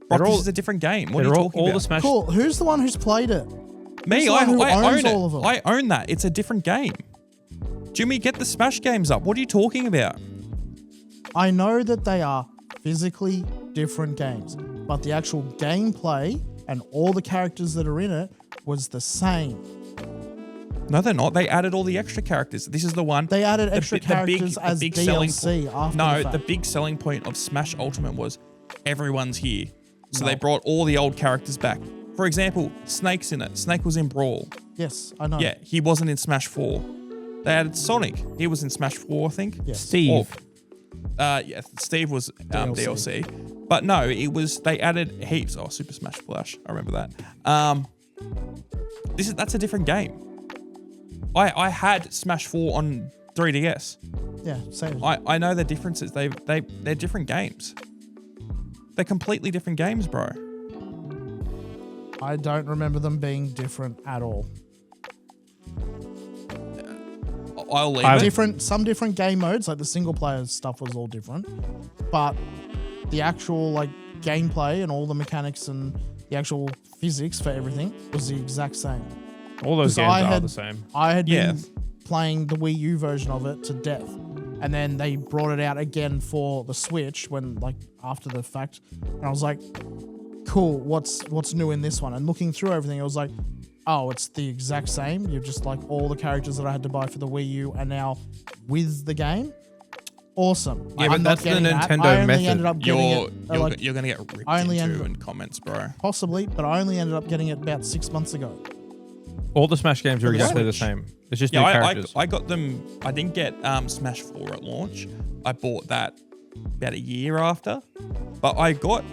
Brock, They're all- this is a different game. What are you They're talking all about? the Smash. Cool. Who's the one who's played it? Me, the I one who own owns it. all of them? I own that. It's a different game. Jimmy, get the Smash games up. What are you talking about? I know that they are physically different games, but the actual gameplay and all the characters that are in it was the same. No, they're not. They added all the extra characters. This is the one. They added extra the characters as selling DLC point. after No, the fact. the big selling point of Smash Ultimate was everyone's here. So they brought all the old characters back. For example, Snake's in it. Snake was in Brawl. Yes, I know. Yeah, he wasn't in Smash 4. They added Sonic. He was in Smash 4, I think. Yes. Steve. Yeah, Steve was DLC. But no, it was, they added heaps. Oh, Super Smash Flash. I remember that. That's a different game. I had Smash 4 on 3DS. Yeah, same. I know the differences. They're different games. They're completely different games, bro. I don't remember them being different at all. I'll leave it. Some different game modes, like the single player stuff was all different, but the actual like gameplay and all the mechanics and the actual physics for everything was the exact same. All those 'Cause games I are had- the same. I had Yeah. been playing the Wii U version of it to death, and then they brought it out again for the Switch when like after the fact, and I was like, cool, what's new in this one? And looking through everything, I was like, oh, it's the exact same. You're just like all the characters that I had to buy for the Wii U are now with the game. Awesome. Yeah, I'm but not that's the getting that. Nintendo I only method. ended up getting You're it you're gonna get ripped I only into ended- in comments, bro. possibly, but I only ended up getting it about 6 months ago. All the Smash games are the exactly the Switch. same. It's just Yeah, new I characters. got them. I didn't get Smash 4 at launch. I bought that about a year after, but I got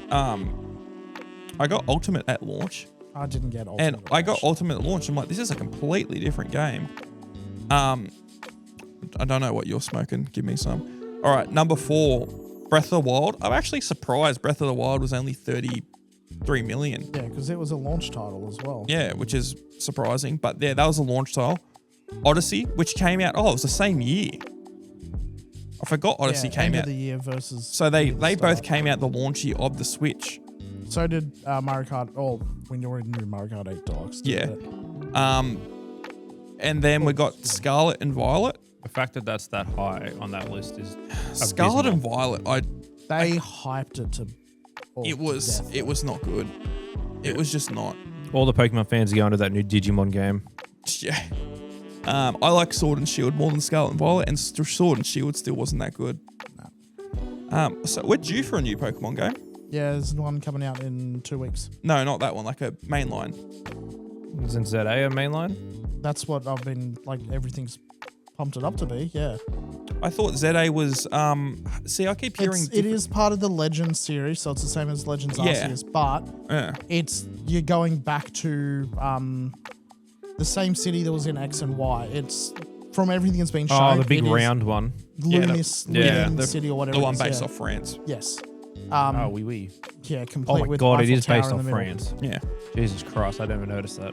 Ultimate at launch. I didn't get Ultimate. And at I got launch. Ultimate at launch. I'm like, this is a completely different game. I don't know what you're smoking. Give me some. All right, number 4, Breath of the Wild. I'm actually surprised Breath of the Wild was only 33 million. Yeah, because it was a launch title as well. Yeah, which is surprising. But yeah, that was a launch title. Odyssey, which came out, it was the same year. I forgot Odyssey came end out. of the year versus. So they the both start. came out the launch year of the Switch. So did Mario Kart. Oh, when you already knew Mario Kart 8 Deluxe. Yeah. And then we got Scarlet and Violet. The fact that that's that high on that list is Scarlet and abysmal. Violet. They hyped it to. It was not good. It was just not. All the Pokemon fans are going to that new Digimon game. Yeah. I like Sword and Shield more than Scarlet and Violet, and Sword and Shield still wasn't that good. So we're due for a new Pokemon game. Yeah, there's one coming out in 2 weeks. No, not that one. Like a mainline. Isn't ZA a mainline? That's what I've been like. Everything's pumped it up to be. Yeah. I thought ZA was. See, I keep hearing. It is part of the Legends series, so it's the same as Legends Arceus, but you're going back to the same city that was in X and Y. It's from everything that's been shown. Oh, the big round one. Lunis, the city or whatever. The one based off France. Yes. Oh, oui. Yeah, complete. Oh my with god, it Eiffel is Tower based in the off middle. France. Yeah. Jesus Christ, I never noticed that.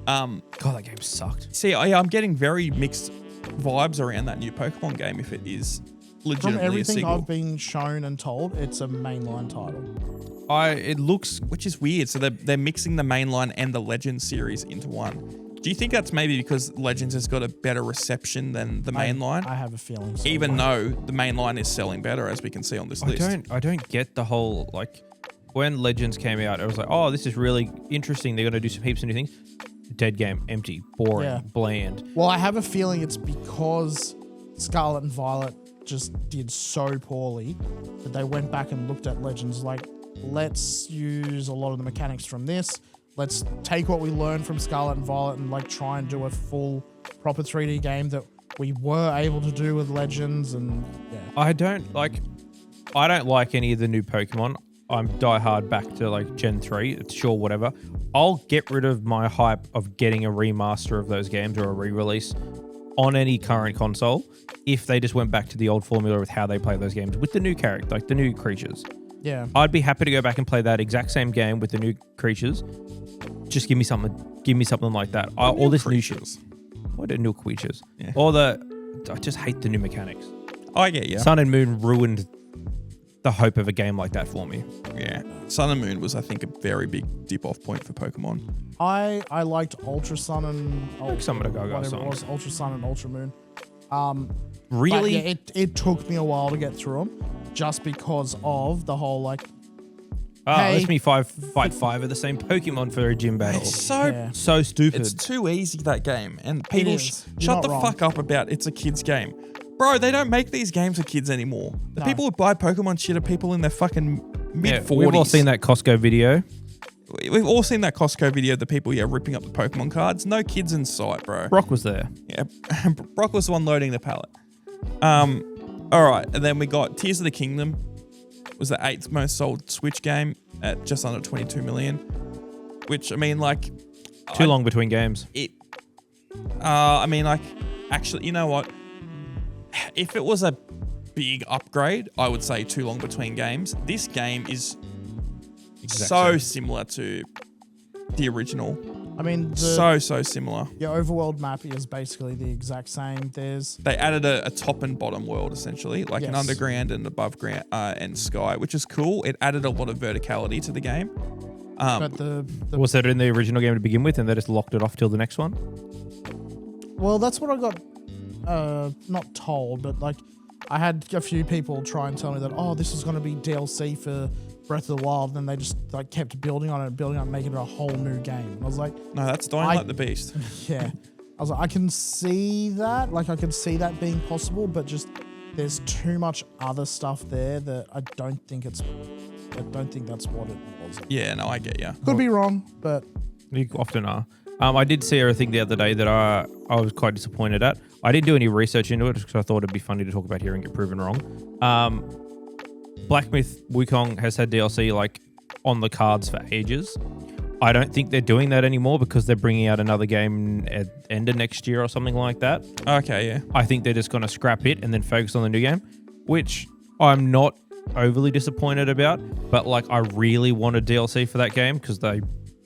God, that game sucked. See, I'm getting very mixed vibes around that new Pokemon game. If it is From legitimately a everything sequel, I've been shown and told, it's a mainline title. It looks which is weird. So they're mixing the mainline and the Legends series into one. Do you think that's maybe because Legends has got a better reception than the mainline? I have a feeling so. Even though the mainline is selling better, as we can see on this list. I don't get the whole, like, when Legends came out, it was like, oh, this is really interesting. They're going to do some heaps of new things. Dead game, empty, boring, bland. Well, I have a feeling it's because Scarlet and Violet just did so poorly that they went back and looked at Legends like, let's use a lot of the mechanics from this. Let's take what we learned from Scarlet and Violet and like try and do a full proper 3D game that we were able to do with Legends. And yeah, I don't like any of the new Pokemon. I'm diehard back to like Gen 3. It's sure, whatever. I'll get rid of my hype of getting a remaster of those games or a re-release on any current console if they just went back to the old formula with how they play those games with the new character, like the new creatures. yeah. I'd be happy to go back and play that exact same game with the new creatures. Just give me something like that. All this new shit. What are new creatures? Yeah. I just hate the new mechanics. I get you. Sun and Moon ruined the hope of a game like that for me. Yeah. Sun and Moon was, I think, a very big dip-off point for Pokemon. I liked Ultra Sun and Like some of the Gaga whatever it was, songs. Ultra Sun and Ultra Moon. Really? But yeah, it took me a while to get through them just because of the whole like, hey, let me fight five of the same Pokemon for a gym battle. It's so Yeah. So stupid. It's too easy, that game. And people is. You're shut not the wrong. fuck up about it's a kid's game. Bro, they don't make these games for kids anymore. The No. people who buy Pokemon shit are people in their fucking mid-40s. We've all seen that Costco video. We've all seen that Costco video of the people ripping up the Pokemon cards. No kids in sight, bro. Brock was there. Yeah, Brock was the one loading the pallet. All right, and then we got Tears of the Kingdom. Was the 8th most sold Switch game at just under 22 million. Which, I mean, like... Too long between games. I mean, like, actually, you know what? If it was a big upgrade, I would say too long between games. This game is so similar to the original. I mean, So similar. your overworld map is basically the exact same. They added a top and bottom world, essentially, like an Yes. underground and above ground and sky, which is cool. It added a lot of verticality to the game. but the Was that in the original game to begin with and they just locked it off till the next one? well, that's what I got not told, but like I had a few people try and tell me that, oh, this is going to be DLC for Breath of the Wild, and then they just like kept building on it, making it a whole new game. And I was like, No, that's Dying Like the Beast. yeah. I was like, I can see that. Like, I can see that being possible, but just there's too much other stuff there that I don't think that's what it was. Yeah, no, I get you. Could be wrong, but You often are. I did see everything the other day that I was quite disappointed at. I didn't do any research into it because I thought it'd be funny to talk about here and get proven wrong. Black Myth Wukong has had DLC like on the cards for ages. I don't think they're doing that anymore because they're bringing out another game at the end of next year or something like that. Okay, yeah. I think they're just going to scrap it and then focus on the new game, which I'm not overly disappointed about. But like, I really wanted DLC for that game because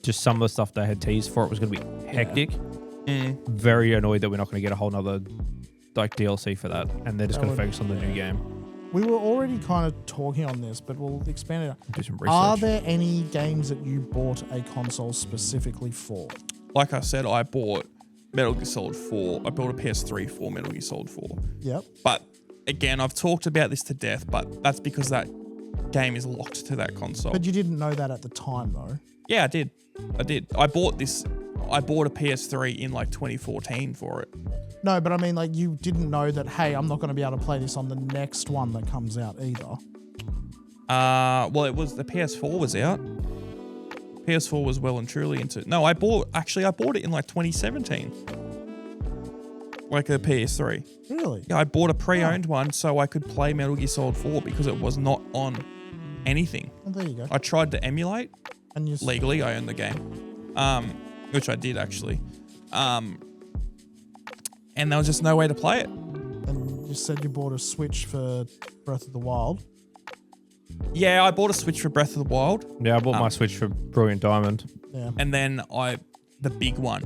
some of the stuff they had teased for it was going to be hectic. Very annoyed that we're not going to get a whole nother like DLC for that, and they're just going to focus on the new game. we were already kind of talking on this, but we'll expand it out. Do some research. Are there any games that you bought a console specifically for? Like I said, I bought Metal Gear Solid 4. I bought a PS3 for Metal Gear Solid 4. Yep. But again, I've talked about this to death, but that's because that game is locked to that console. But you didn't know that at the time, though. Yeah, I did. I bought a PS3 in like 2014 for it. No, but I mean, like, you didn't know that, hey, I'm not going to be able to play this on the next one that comes out either. Well, it was the PS4 was out. PS4 was well and truly into. No, I bought it in like 2017. Like a PS3. Really? Yeah, I bought a pre-owned one so I could play Metal Gear Solid 4 because it was not on anything. Well, there you go. I tried to emulate And you legally. I owned the game, which I did actually. And there was just no way to play it. And you said you bought a Switch for Breath of the Wild. Yeah, I bought a Switch for Breath of the Wild. Yeah, I bought my Switch for Brilliant Diamond. Yeah. And then the big one,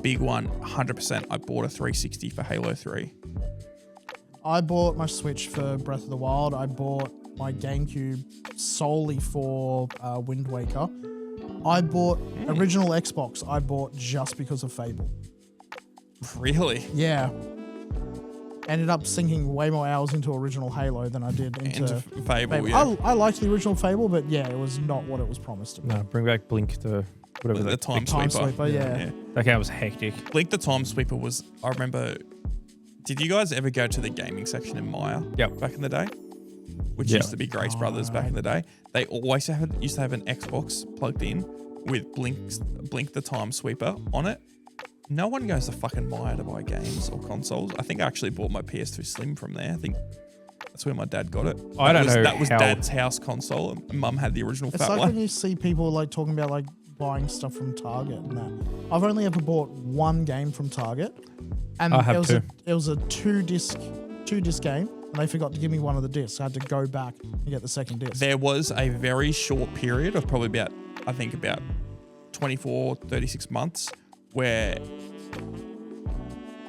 100%, I bought a 360 for Halo 3. I bought my Switch for Breath of the Wild. I bought my GameCube solely for Wind Waker. I bought original Xbox. I bought just because of Fable. Really? Yeah. Ended up sinking way more hours into original Halo than I did into Fable. Yeah. I liked the original Fable, but yeah, it was not what it was promised to be. No, bring back Blink the whatever The that Time Time Sweeper. Sweeper, yeah. That game was hectic. Blink the Time Sweeper was, I remember, did you guys ever go to the gaming section in Maya Yep. back in the day? Which Yeah. used to be Grace Brothers back in the day. They always used to have an Xbox plugged in with Blink the Time Sweeper on it. No one goes to fucking Maya to buy games or consoles. I think I actually bought my PS2 Slim from there. I think that's where my dad got it. I don't know That was how- Dad's house console, and Mum had the original It's fat like one. when you see people like talking about like buying stuff from Target and that. I've only ever bought one game from Target, and I have it was a two disc game, and they forgot to give me one of the discs. I had to go back and get the second disc. There was a very short period of probably about 24, 36 months where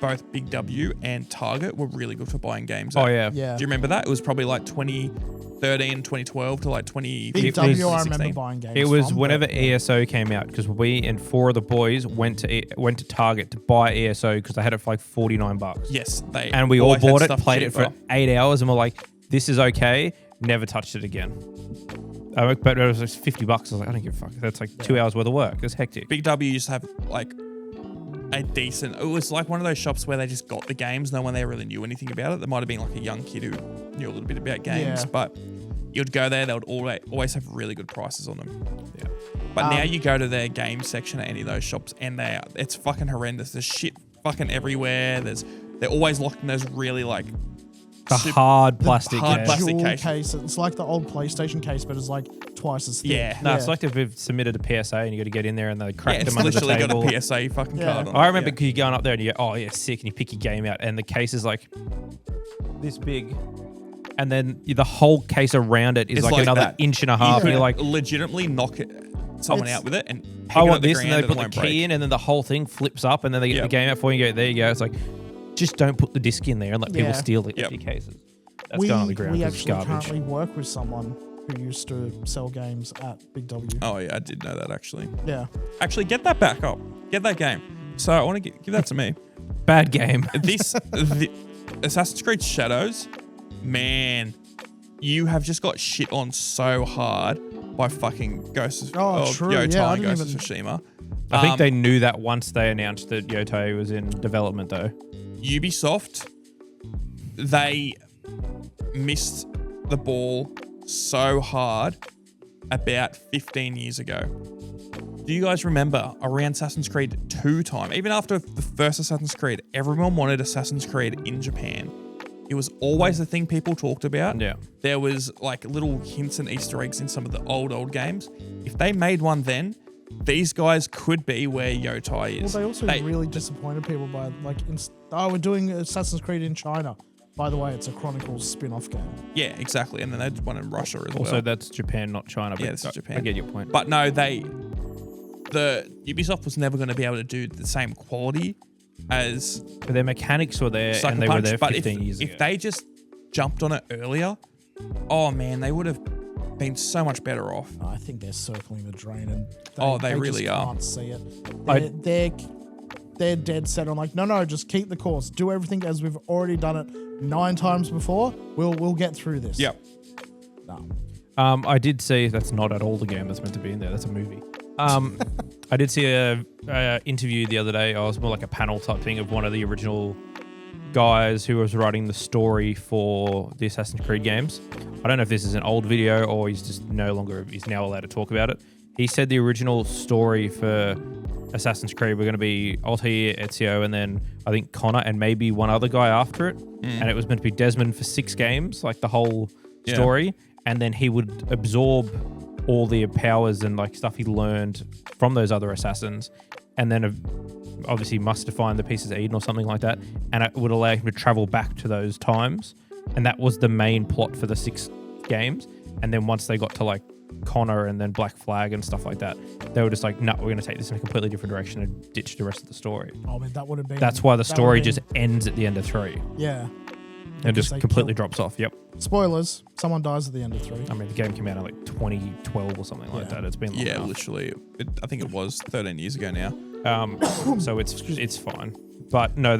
both Big W and Target were really good for buying games. Oh, yeah. Yeah. Do you remember that? It was probably like 2013, 2012 to like 2015. Big W, I 2016. remember buying games. It was from, whenever but- ESO came out because we and four of the boys went to Target to buy ESO because they had it for like $49. Yes, they And we all always had bought it, stuff played it for cheaper. 8 hours, and we're like, "This is okay." Never touched it again. But it was like $50. I was like, "I don't give a fuck." That's like 2 hours worth of work. It's hectic. Big W used to have like a decent. It was like one of those shops where they just got the games. No one there really knew anything about it. There might have been like a young kid who knew a little bit about games, Yeah. but you'd go there. They would always have really good prices on them. Yeah. But now you go to their game section at any of those shops, and it's fucking horrendous. There's shit fucking everywhere. They're always locked in those really like The hard plastic. hard case. plastic Dual case. case. It's like the old PlayStation case, but it's like twice as thick. Yeah. No, it's like if we've submitted a PSA and you got to get in there and they crack Yeah, it's them under the literally table. got a PSA fucking Yeah. card on it. I remember Yeah. because you're going up there and you go, "Oh yeah, sick," and you pick your game out and the case is like this big, and then the whole case around it is It's like like another that. inch and a half, and You you're could like, legitimately knock someone It's- out with it and pick "I it up want the this," and ground they put it the won't key break. in, and then the whole thing flips up, and then they get Yep. the game out for you. And you go, "There you go." It's like, just don't put the disc in there and let people Yeah. steal it Yep. with your cases. That's we going on the ground. we 'cause it's actually garbage. currently work with someone who used to sell games at Big W. Oh yeah, I did know that actually. Yeah. Actually, get that back up. Get that game. So I want to give that to me. Bad game. The Assassin's Creed Shadows, man, you have just got shit on so hard by fucking Ghost of True. Yotei Yeah, I and didn't Ghost of Tsushima. I think they knew that once they announced that Yotei was in development, though. Ubisoft, they missed the ball so hard about 15 years ago. Do you guys remember around Assassin's Creed 2 time, even after the first Assassin's Creed, everyone wanted Assassin's Creed in Japan. It was always the thing people talked about. Yeah. There was like little hints and Easter eggs in some of the old games. If they made one then, these guys could be where Yotei is. Well, they also really disappointed people by like, we're doing Assassin's Creed in China. By the way, it's a Chronicles spin-off game. Yeah, exactly. And then they did one in Russia as Also, well. that's Japan, not China. But Yeah, this is Japan. I get your point. But no, the Ubisoft was never going to be able to do the same quality as But their mechanics were there, Sucker and they Punch. were there But 15 years ago. if they just jumped on it earlier, oh man, they would have been so much better off. I think they're circling the drain, and They really just are. Can't see it. I- they're dead set on like, no, just keep the course. Do everything as we've already done it 9 times before. We'll get through this. Yep. No. I did see that's not at all the game that's meant to be in there. That's a movie. I did see a interview the other day. I was more like a panel type thing of one of the original guys who was writing the story for the Assassin's Creed games. I don't know if this is an old video or he's now allowed to talk about it. He said the original story for Assassin's Creed were going to be Altair, Ezio, and then I think Connor and maybe one other guy after it. And it was meant to be Desmond for 6 games, like the whole story. And then he would absorb all the powers and like stuff he learned from those other assassins, and then obviously must define the pieces of Eden or something like that, and it would allow him to travel back to those times, and that was the main plot for the 6 games. And then once they got to like Connor and then Black Flag and stuff like that, they were just like, no, we're going to take this in a completely different direction and ditch the rest of the story. Oh man, that would have been. That's why the story just ends at the end of 3. Yeah. And just completely drops off. Yep. Spoilers. Someone dies at the end of 3. I mean, the game came out in like 2012 or something like that. It's been long enough. Literally. I think it was 13 years ago now. So it's fine. But no,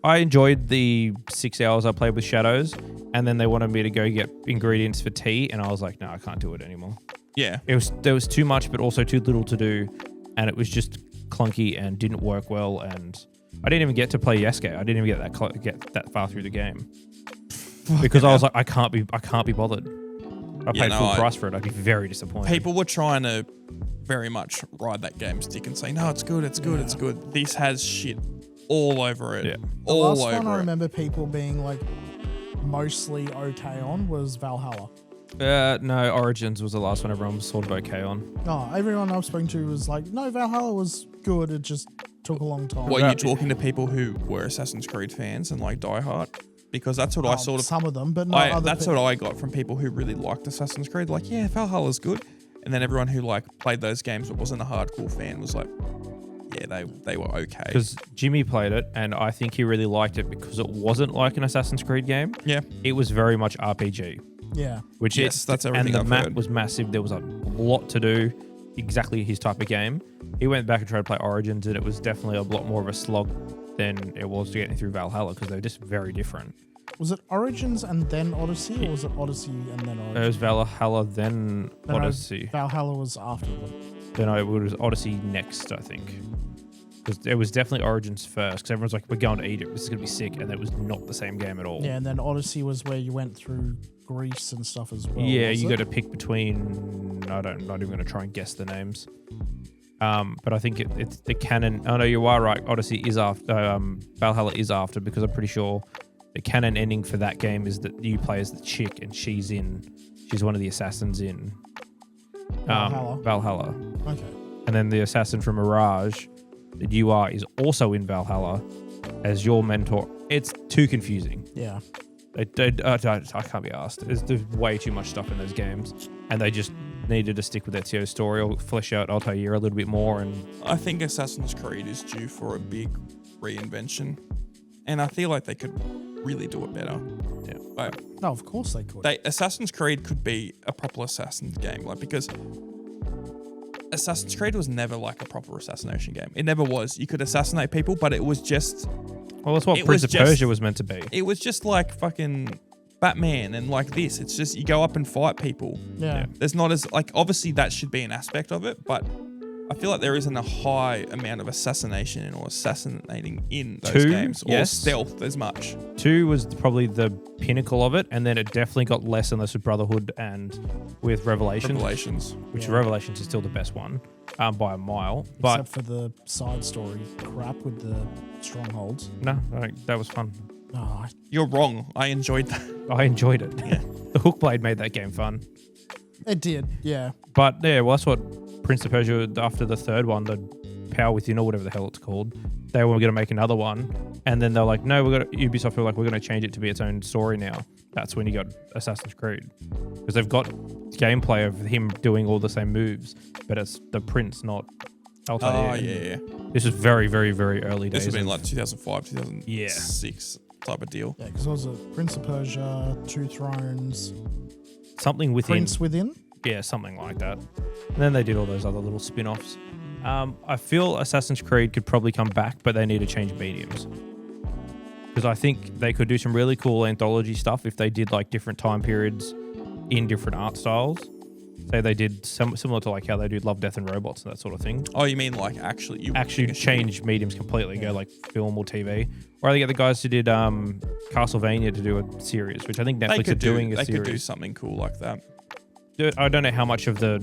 I enjoyed the 6 hours I played with Shadows, and then they wanted me to go get ingredients for tea, and I was like, no, I can't do it anymore. Yeah. There was too much, but also too little to do, and it was just clunky and didn't work well, and I didn't even get to play Yasuke. I didn't even get that far through the game. Because I was like, I can't be bothered. I paid full price for it. I'd be very disappointed. People were trying to very much ride that game stick and say, no, it's good, it's good. This has shit all over it. Yeah. The last one I remember people being like mostly okay on was Valhalla. No, Origins was the last one everyone was sort of okay on. No, everyone I've spoken to was like, no, Valhalla was good. It just took a long time. Were you talking to people who were Assassin's Creed fans and like Die Hard? Because that's what I sort of... Some of them, but not other that's what I got from people who really liked Assassin's Creed. Like, yeah, Valhalla's good. And then everyone who like played those games but wasn't a hardcore fan was like, yeah, they were okay. Because Jimmy played it, and I think he really liked it because it wasn't like an Assassin's Creed game. Yeah. It was very much RPG. Yeah. That's everything and the map heard. was massive. There was a lot to do. Exactly his type of game. He went back and tried to play Origins, and it was definitely a lot more of a slog than it was to getting through Valhalla because they were just very different. Was it Origins and then Odyssey, or was it Odyssey and then Origins? It was Valhalla, then Odyssey. Valhalla was after them. Then it was Odyssey next, I think. Because it was definitely Origins first, because everyone's like, we're going to Egypt, this is going to be sick, and it was not the same game at all. Yeah, and then Odyssey was where you went through Greece and stuff as well. Yeah, you got to pick between, not even going to try and guess the names. But I think it's the canon. Oh no, you are right. Odyssey is after. Valhalla is after, because I'm pretty sure the canon ending for that game is that you play as the chick and she's one of the assassins in Valhalla. Okay. And then the assassin from Mirage that you are is also in Valhalla as your mentor. It's too confusing. Yeah. I can't be asked. There's way too much stuff in those games, and they just needed to stick with Ezio's story or flesh out Altair a little bit more. And I think Assassin's Creed is due for a big reinvention, and I feel like they could really do it better. Yeah. Like, no, of course they could. Assassin's Creed could be a proper Assassin's game, like, because Assassin's Creed was never like a proper assassination game. It never was. You could assassinate people, but it was just... Well, that's what Prince of Persia was meant to be. It was just like fucking Batman and like this. It's just you go up and fight people. Yeah. There's not as... Like, obviously that should be an aspect of it, but I feel like there isn't a high amount of assassination or assassinating in those games. Or stealth as much. 2 was probably the pinnacle of it, and then it definitely got less and less with Brotherhood and with Revelations. Which Revelations is still the best one by a mile. Except for the side story crap with the strongholds. No, that was fun. Oh, you're wrong. I enjoyed that. I enjoyed it. Yeah. The Hookblade made that game fun. It did, yeah. But yeah, well, that's what Prince of Persia, after the third one, the Power Within or whatever the hell it's called, they were going to make another one, and then they're like, no, Ubisoft were like, we're going to change it to be its own story now. That's when you got Assassin's Creed, because they've got gameplay of him doing all the same moves, but it's the prince, not Altair. Oh yeah. This is very, very, very early days. This would have been like 2005, 2006 type of deal. Yeah, because it was a Prince of Persia, Two Thrones, something within. Prince Within. Yeah, something like that. And then they did all those other little spin-offs. I feel Assassin's Creed could probably come back, but they need to change mediums. Because I think they could do some really cool anthology stuff if they did like different time periods in different art styles. Say they did similar to like how they do Love, Death and Robots and that sort of thing. Oh, you mean like actually change mediums completely, go like film or TV. Or they get the guys who did Castlevania to do a series, which I think Netflix are doing a series. They could do something cool like that. I don't know how much of the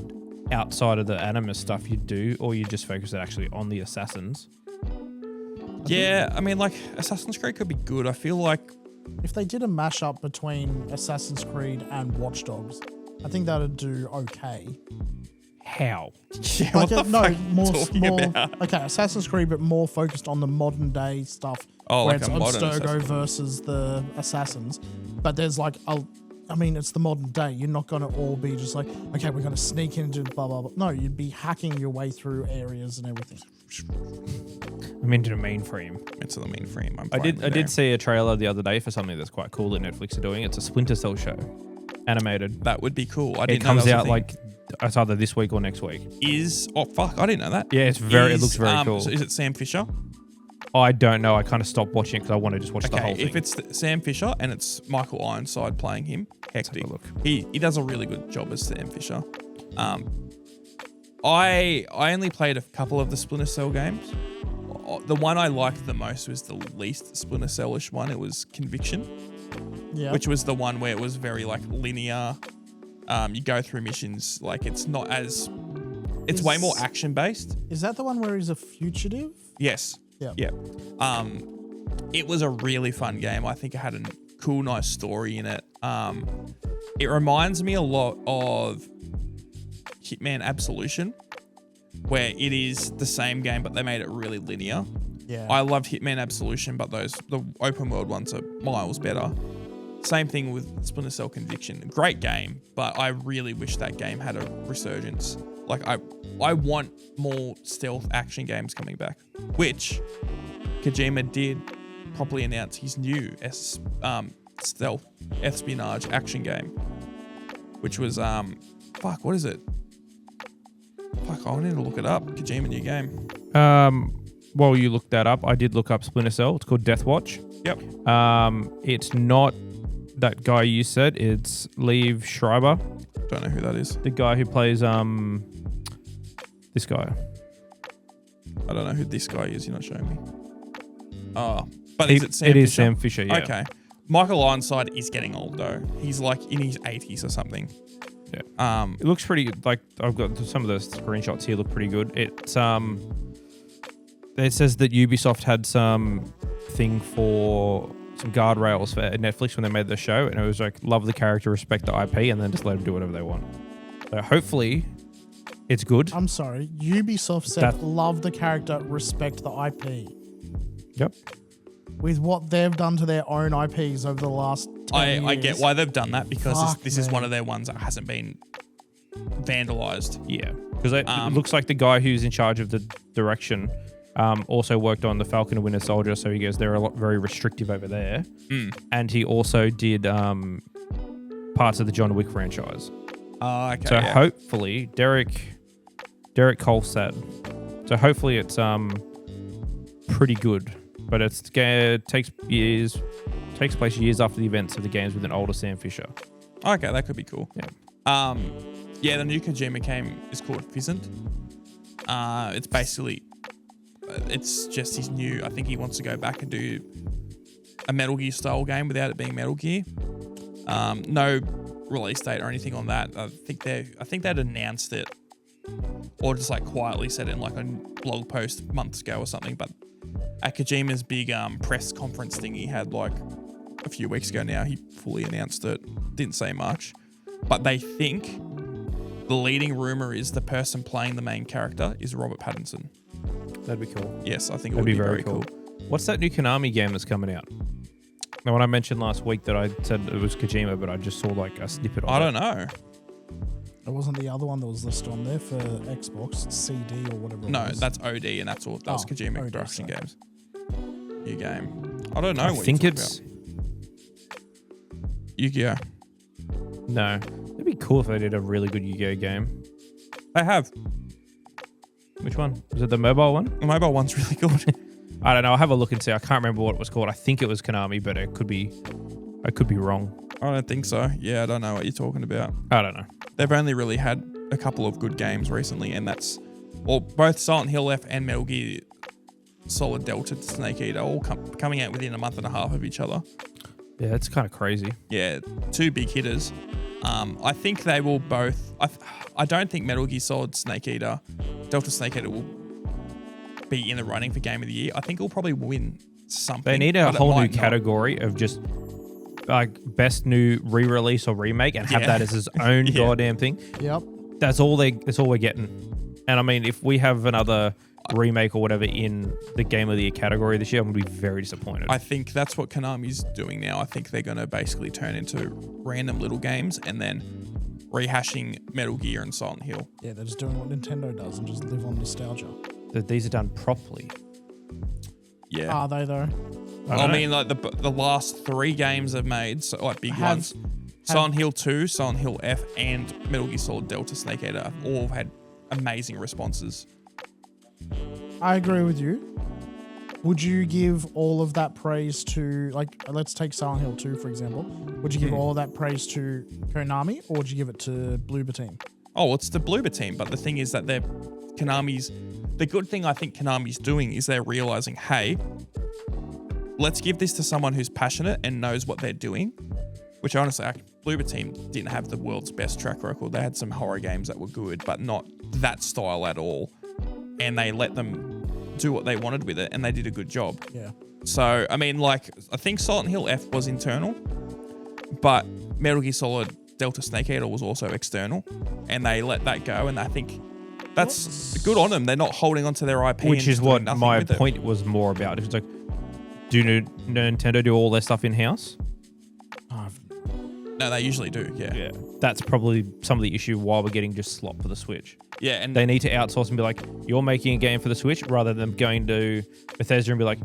outside of the anime stuff you do, or you just focus it actually on the assassins. Yeah, I mean, like Assassin's Creed could be good. I feel like if they did a mashup between Assassin's Creed and Watch Dogs, I think that'd do okay. How? Yeah, what the fuck are you talking about? Okay, Assassin's Creed, but more focused on the modern day stuff. Oh, where like it's a modern Abstergo versus the assassins. But there's like it's the modern day. You're not going to all be just like, okay, we're going to sneak into blah, blah, blah. No, you'd be hacking your way through areas and everything. I'm into the mainframe. Into the mainframe. I did see a trailer the other day for something that's quite cool that Netflix are doing. It's a Splinter Cell show, animated. That would be cool. It comes out like it's either this week or next week. I didn't know that. Yeah, it looks very cool. So is it Sam Fisher? I don't know. I kind of stopped watching it because I want to just watch the whole thing. If it's Sam Fisher and it's Michael Ironside playing him, hectic. Look. He does a really good job as Sam Fisher. I only played a couple of the Splinter Cell games. The one I liked the most was the least Splinter Cell-ish one. It was Conviction, which was the one where it was very like linear. You go through missions, like it's not as... It's way more action-based. Is that the one where he's a fugitive? Yes. Yeah. It was a really fun game. I think it had a cool, nice story in it. It reminds me a lot of Hitman Absolution, where it is the same game, but they made it really linear. Yeah. I loved Hitman Absolution, but the open world ones are miles better. Same thing with Splinter Cell Conviction. Great game, but I really wish that game had a resurgence. Like I want more stealth action games coming back, which Kojima did properly announce his new stealth espionage action game, which was what is it? I need to look it up. Kojima new game. While you look that up, I did look up Splinter Cell. It's called Death Watch. Yep. It's not that guy you said. It's Liev Schreiber. Don't know who that is. The guy who plays this guy. I don't know who this guy is. You're not showing me. Oh, but is it Sam Fisher? It is Sam Fisher, yeah. Okay. Michael Ironside is getting old though. He's like in his 80s or something. Yeah. It looks pretty, like I've got some of the screenshots here look pretty good. It's it says that Ubisoft had some thing for some guardrails for Netflix when they made the show, and it was like love the character, respect the IP, and then just let them do whatever they want. So hopefully it's good. I'm sorry. Ubisoft said love the character, respect the IP. Yep. With what they've done to their own IPs over the last 10 years. I get why they've done that, because this is one of their ones that hasn't been vandalized. Yeah. Because it looks like the guy who's in charge of the direction also worked on the Falcon and Winter Soldier, so he goes, they're very restrictive over there. And he also did parts of the John Wick franchise. Okay. So hopefully, Derek Kolstad. So hopefully it's pretty good. But it takes place years after the events of the games with an older Sam Fisher. Okay, that could be cool. Yeah. The new Kojima game is called Fizzant. It's basically, it's just his new. I think he wants to go back and do a Metal Gear style game without it being Metal Gear. No release date or anything on that. I think they'd announced it, or just like quietly said it in like a blog post months ago or something. But at Kojima's big press conference thing he had like a few weeks ago now, he fully announced it. Didn't say much, but they think the leading rumor is the person playing the main character is Robert Pattinson. That'd be cool. Yes, I think it would be very cool. What's that new Konami game that's coming out? Now, when I mentioned last week that I said it was Kojima, but I just saw like a snippet of it. I don't know. It wasn't the other one that was listed on there for Xbox, CD or whatever it was. No, that's OD, and that's all. That was Kojima OD, Production sorry. Games. New game. I don't know. I think it's Yu-Gi-Oh. No. It'd be cool if they did a really good Yu-Gi-Oh game. They have. Which one? Was it the mobile one? The mobile one's really good. I don't know. I'll have a look and see. I can't remember what it was called. I think it was Konami, but I could be wrong. I don't think so. Yeah, I don't know what you're talking about. I don't know. They've only really had a couple of good games recently, and both Silent Hill F and Metal Gear Solid Delta Snake Eater all coming out within a month and a half of each other. Yeah, it's kind of crazy. Yeah, two big hitters. I think they will both. I don't think Metal Gear Solid Snake Eater, Delta Snake Eater will be in the running for Game of the Year. I think it'll probably win something. They need a whole new category of just like best new re-release or remake and have that as its own goddamn thing. Yep. That's all we're getting. And I mean, if we have another remake or whatever in the Game of the Year category this year, I'm going to be very disappointed. I think that's what Konami's doing now. I think they're going to basically turn into random little games and then rehashing Metal Gear and Silent Hill. Yeah, they're just doing what Nintendo does and just live on nostalgia. That these are done properly. Yeah. Are they though? I mean, like the last 3 games they've made, so like big ones, Silent Hill 2, Silent Hill F, and Metal Gear Solid Delta Snake Eater have all had amazing responses. I agree with you. Would you give all of that praise to, like, let's take Silent Hill 2, for example. Would you give all of that praise to Konami, or would you give it to Bloober Team? Oh, it's the Bloober Team, but the thing is that the good thing I think Konami's doing is they're realizing, hey, let's give this to someone who's passionate and knows what they're doing, which honestly, Bloober Team didn't have the world's best track record. They had some horror games that were good, but not that style at all. And they let them do what they wanted with it, and they did a good job. Yeah. So, I mean, like, I think Silent Hill F was internal, but Metal Gear Solid Delta Snake Eater was also external, and they let that go, and I think that's good on them. They're not holding onto their IP. Which is what my point was more about. It's like, do Nintendo do all their stuff in-house? No, they usually do, yeah. That's probably some of the issue why we're getting just slop for the Switch. Yeah, and they need to outsource and be like, you're making a game for the Switch, rather than going to Bethesda and be like,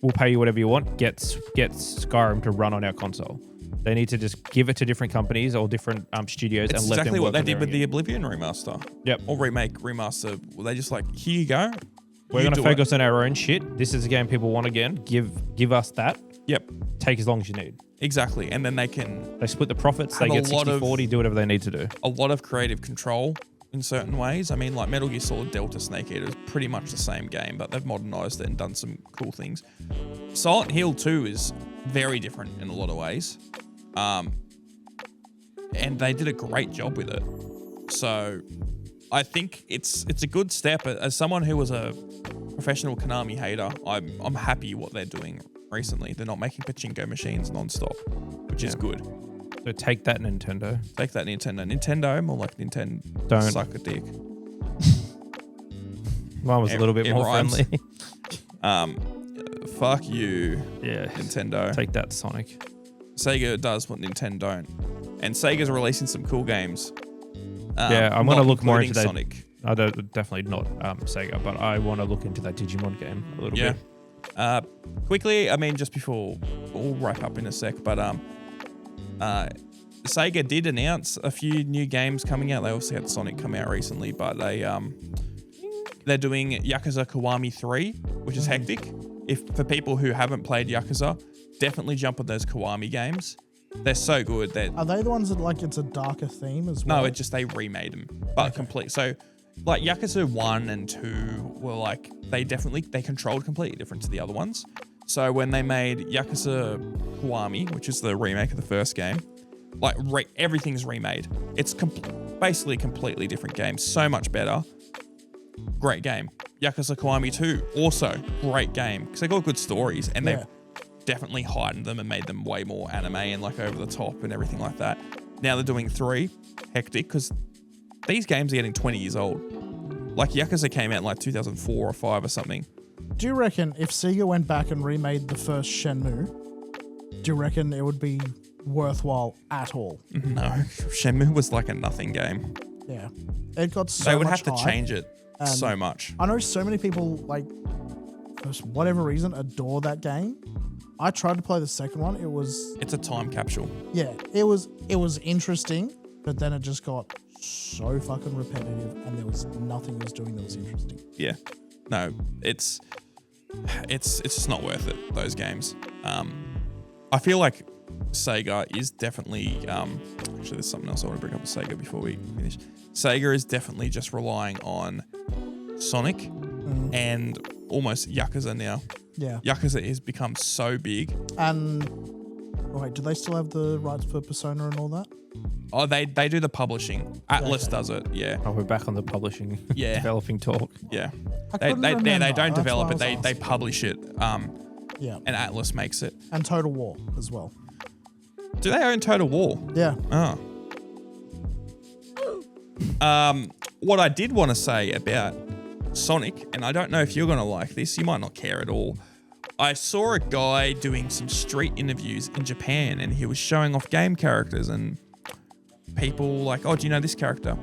we'll pay you whatever you want, get Skyrim to run on our console. They need to just give it to different companies or different studios and let them work. It's exactly what they did with the Oblivion remaster. Yep. Or remaster. They just like, here you go. We're going to focus on our own shit. This is a game people want again. Give us that. Yep. Take as long as you need. Exactly. And then they split the profits. They get 60-40, do whatever they need to do. A lot of creative control in certain ways. I mean, like Metal Gear Solid Delta Snake Eater is pretty much the same game, but they've modernized it and done some cool things. Silent Hill 2 is very different in a lot of ways. And they did a great job with it. So I think it's a good step. As someone who was a professional Konami hater, I'm happy what they're doing recently. They're not making pachinko machines non-stop, which is good. So take that, Nintendo. Take that, Nintendo. Nintendo, more like Nintendo. Don't suck a dick. Mine was a little bit more rhymes. friendly. Fuck you, yeah, Nintendo. Take that, Sonic. Sega does what Nintendo don't, and Sega's releasing some cool games. I'm going to look more into that. Sonic. I don't, definitely not Sega, but I want to look into that Digimon game a little bit. Quickly, I mean, just before we'll wrap up in a sec, but Sega did announce a few new games coming out. They also had Sonic come out recently, but they're doing Yakuza Kiwami 3, which is hectic. For people who haven't played Yakuza, definitely jump on those Kiwami games. They're so good. Are they the ones that like it's a darker theme as well? No, it's just they remade them, but complete. So, like Yakuza 1 and 2 were like they controlled completely different to the other ones. So when they made Yakuza Kiwami, which is the remake of the first game, like everything's remade. It's basically a completely different game. So much better. Great game. Yakuza Kiwami 2, also great game because they got good stories and they've definitely heightened them and made them way more anime and like over the top and everything like that. Now they're doing 3, hectic, because these games are getting 20 years old. Like Yakuza came out in like 2004 or 5 or something. Do you reckon if Sega went back and remade the first Shenmue, do you reckon it would be worthwhile at all? No, Shenmue was like a nothing game. Yeah, it got so much They would have to hype. change it so much. I know so many people, like, for whatever reason, adore that game. I tried to play the second one. It's a time capsule. Yeah, it was interesting, but then it just got so fucking repetitive, and there was nothing it was doing that was interesting. Yeah. No, it's just not worth it, those games. I feel like Sega is definitely actually there's something else I want to bring up with Sega before we finish. Sega is definitely just relying on Sonic and almost Yakuza now. Yeah. Yakuza has become so big. And wait, do they still have the rights for Persona and all that? Oh, they do the publishing. Atlas does it, yeah. Oh, we're back on the publishing, developing talk. Yeah. I They couldn't remember. don't That's develop why it, I was they asking. publish it. Yeah. And Atlas makes it. And Total War as well. Do they own Total War? Yeah. Oh. What I did want to say about Sonic, and I don't know if you're going to like this, you might not care at all. I saw a guy doing some street interviews in Japan, and he was showing off game characters, and people like, oh, do you know this character?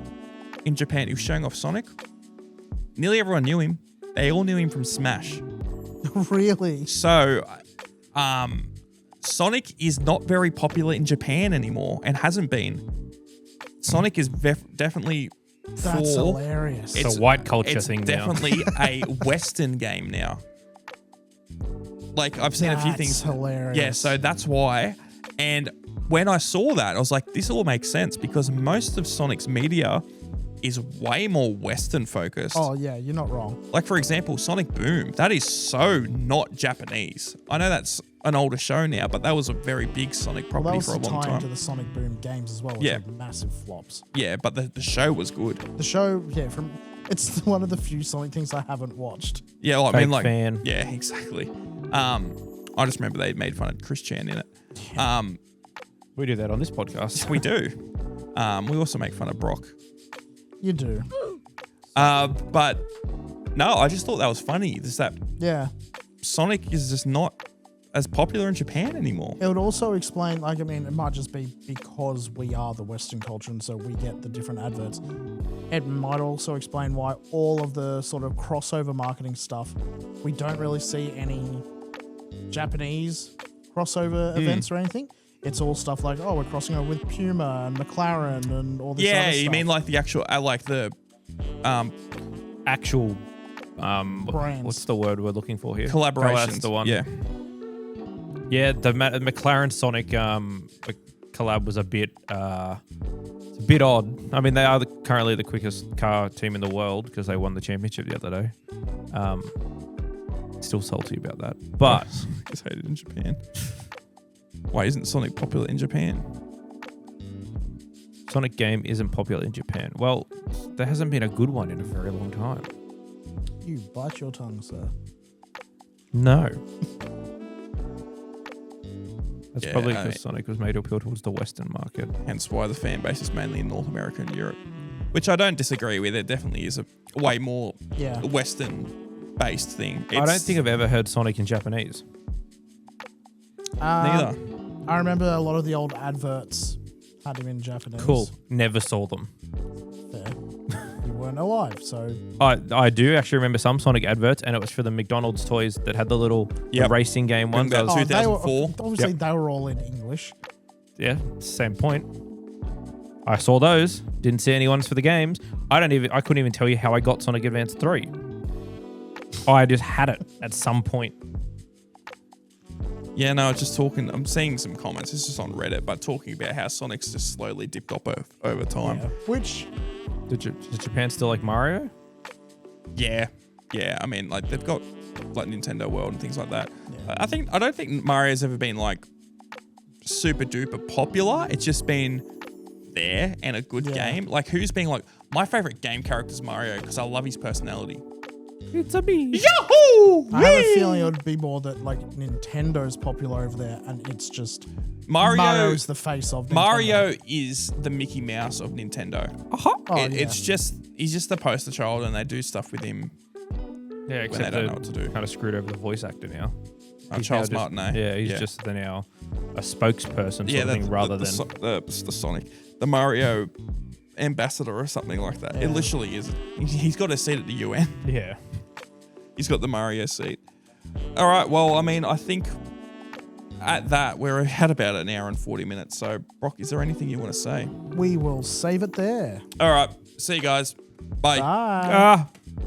In Japan, he was showing off Sonic. Nearly everyone knew him. They all knew him from Smash. Really? So, Sonic is not very popular in Japan anymore, and hasn't been. Sonic is definitely That's hilarious. It's a white culture it's thing now. definitely a Western game now. Like, I've seen a few things. Hilarious. Yeah, so that's why. And when I saw that, I was like, this all makes sense because most of Sonic's media is way more Western focused. Oh yeah, you're not wrong. Like, for example, Sonic Boom. That is so not Japanese. I know that's an older show now, but that was a very big Sonic Well, that property was for a the long time to time. the Sonic Boom games as well, which Yeah. had massive flops. Yeah, but the show was good. The show, it's one of the few Sonic things I haven't watched. Yeah, well, I Fake mean, like, fan. yeah, exactly. I just remember they made fun of Chris Chan in it. We do that on this podcast. We do. We also make fun of Brock. You do. But no, I just thought that was funny. Just that Yeah. Sonic is just not as popular in Japan anymore. It would also explain, like, I mean, it might just be because we are the Western culture and so we get the different adverts. It might also explain why all of the sort of crossover marketing stuff, we don't really see any Japanese crossover events or anything. It's all stuff like, oh, we're crossing over with Puma and McLaren and all this Yeah, other you stuff. mean like the actual, like the, Actual, Brands. what's the word we're looking for here? collaborations. Oh, that's the one. Yeah. Yeah, the McLaren Sonic collab was a bit it's a bit odd. I mean, they are currently the quickest car team in the world because they won the championship the other day. Still salty about that, but It's hated in Japan. Why isn't Sonic popular in Japan? Sonic game isn't popular in Japan. Well, there hasn't been a good one in a very long time. You bite your tongue, sir. No. That's Yeah, probably I because mean- Sonic was made to appeal towards the Western market. Hence why the fan base is mainly in North America and Europe, which I don't disagree with. It definitely is a way more Yeah. Western-based thing. I don't think I've ever heard Sonic in Japanese. Neither. I remember a lot of the old adverts had him in Japanese. Cool. Never saw them. Fair. You weren't alive, so I do actually remember some Sonic adverts, and it was for the McDonald's toys that had the little Yep. racing game ones. Remember I was- that? they were 2004? obviously they were all in English. yeah, same point. I saw those. Didn't see any ones for the games. I couldn't even tell you how I got Sonic Advance 3. I just had it at some point. Yeah, no, just talking. I'm seeing some comments. It's just on Reddit, but talking about how Sonic's just slowly dipped up over time. Yeah. Which Does Japan still like Mario? Yeah. I mean, like they've got like Nintendo World and things like that. Yeah. I don't think Mario's ever been like super duper popular. It's just been there and a good Yeah. game. Like who's being like my favorite game character is Mario because I love his personality. It's a me. Yahoo! I have a feeling it would be more that like Nintendo's popular over there and it's just Mario's the face of Nintendo. Mario is the Mickey Mouse of Nintendo. Oh, yeah. It's just he's just the poster child, and they do stuff with him. Yeah, they except don't know what to do. Kind of screwed over the voice actor now. He's Charles now just- Martinet. Yeah, he's just now a spokesperson sort of thing rather than. the Sonic, the Mario ambassador or something like that. Yeah. It literally is. He's got a seat at the UN. Yeah. He's got the Mario seat. All right. Well, I mean, I think at that, we're at about an hour and 40 minutes. So, Brock, is there anything you want to say? We will save it there. All right. See you guys. Bye. Bye. Ah.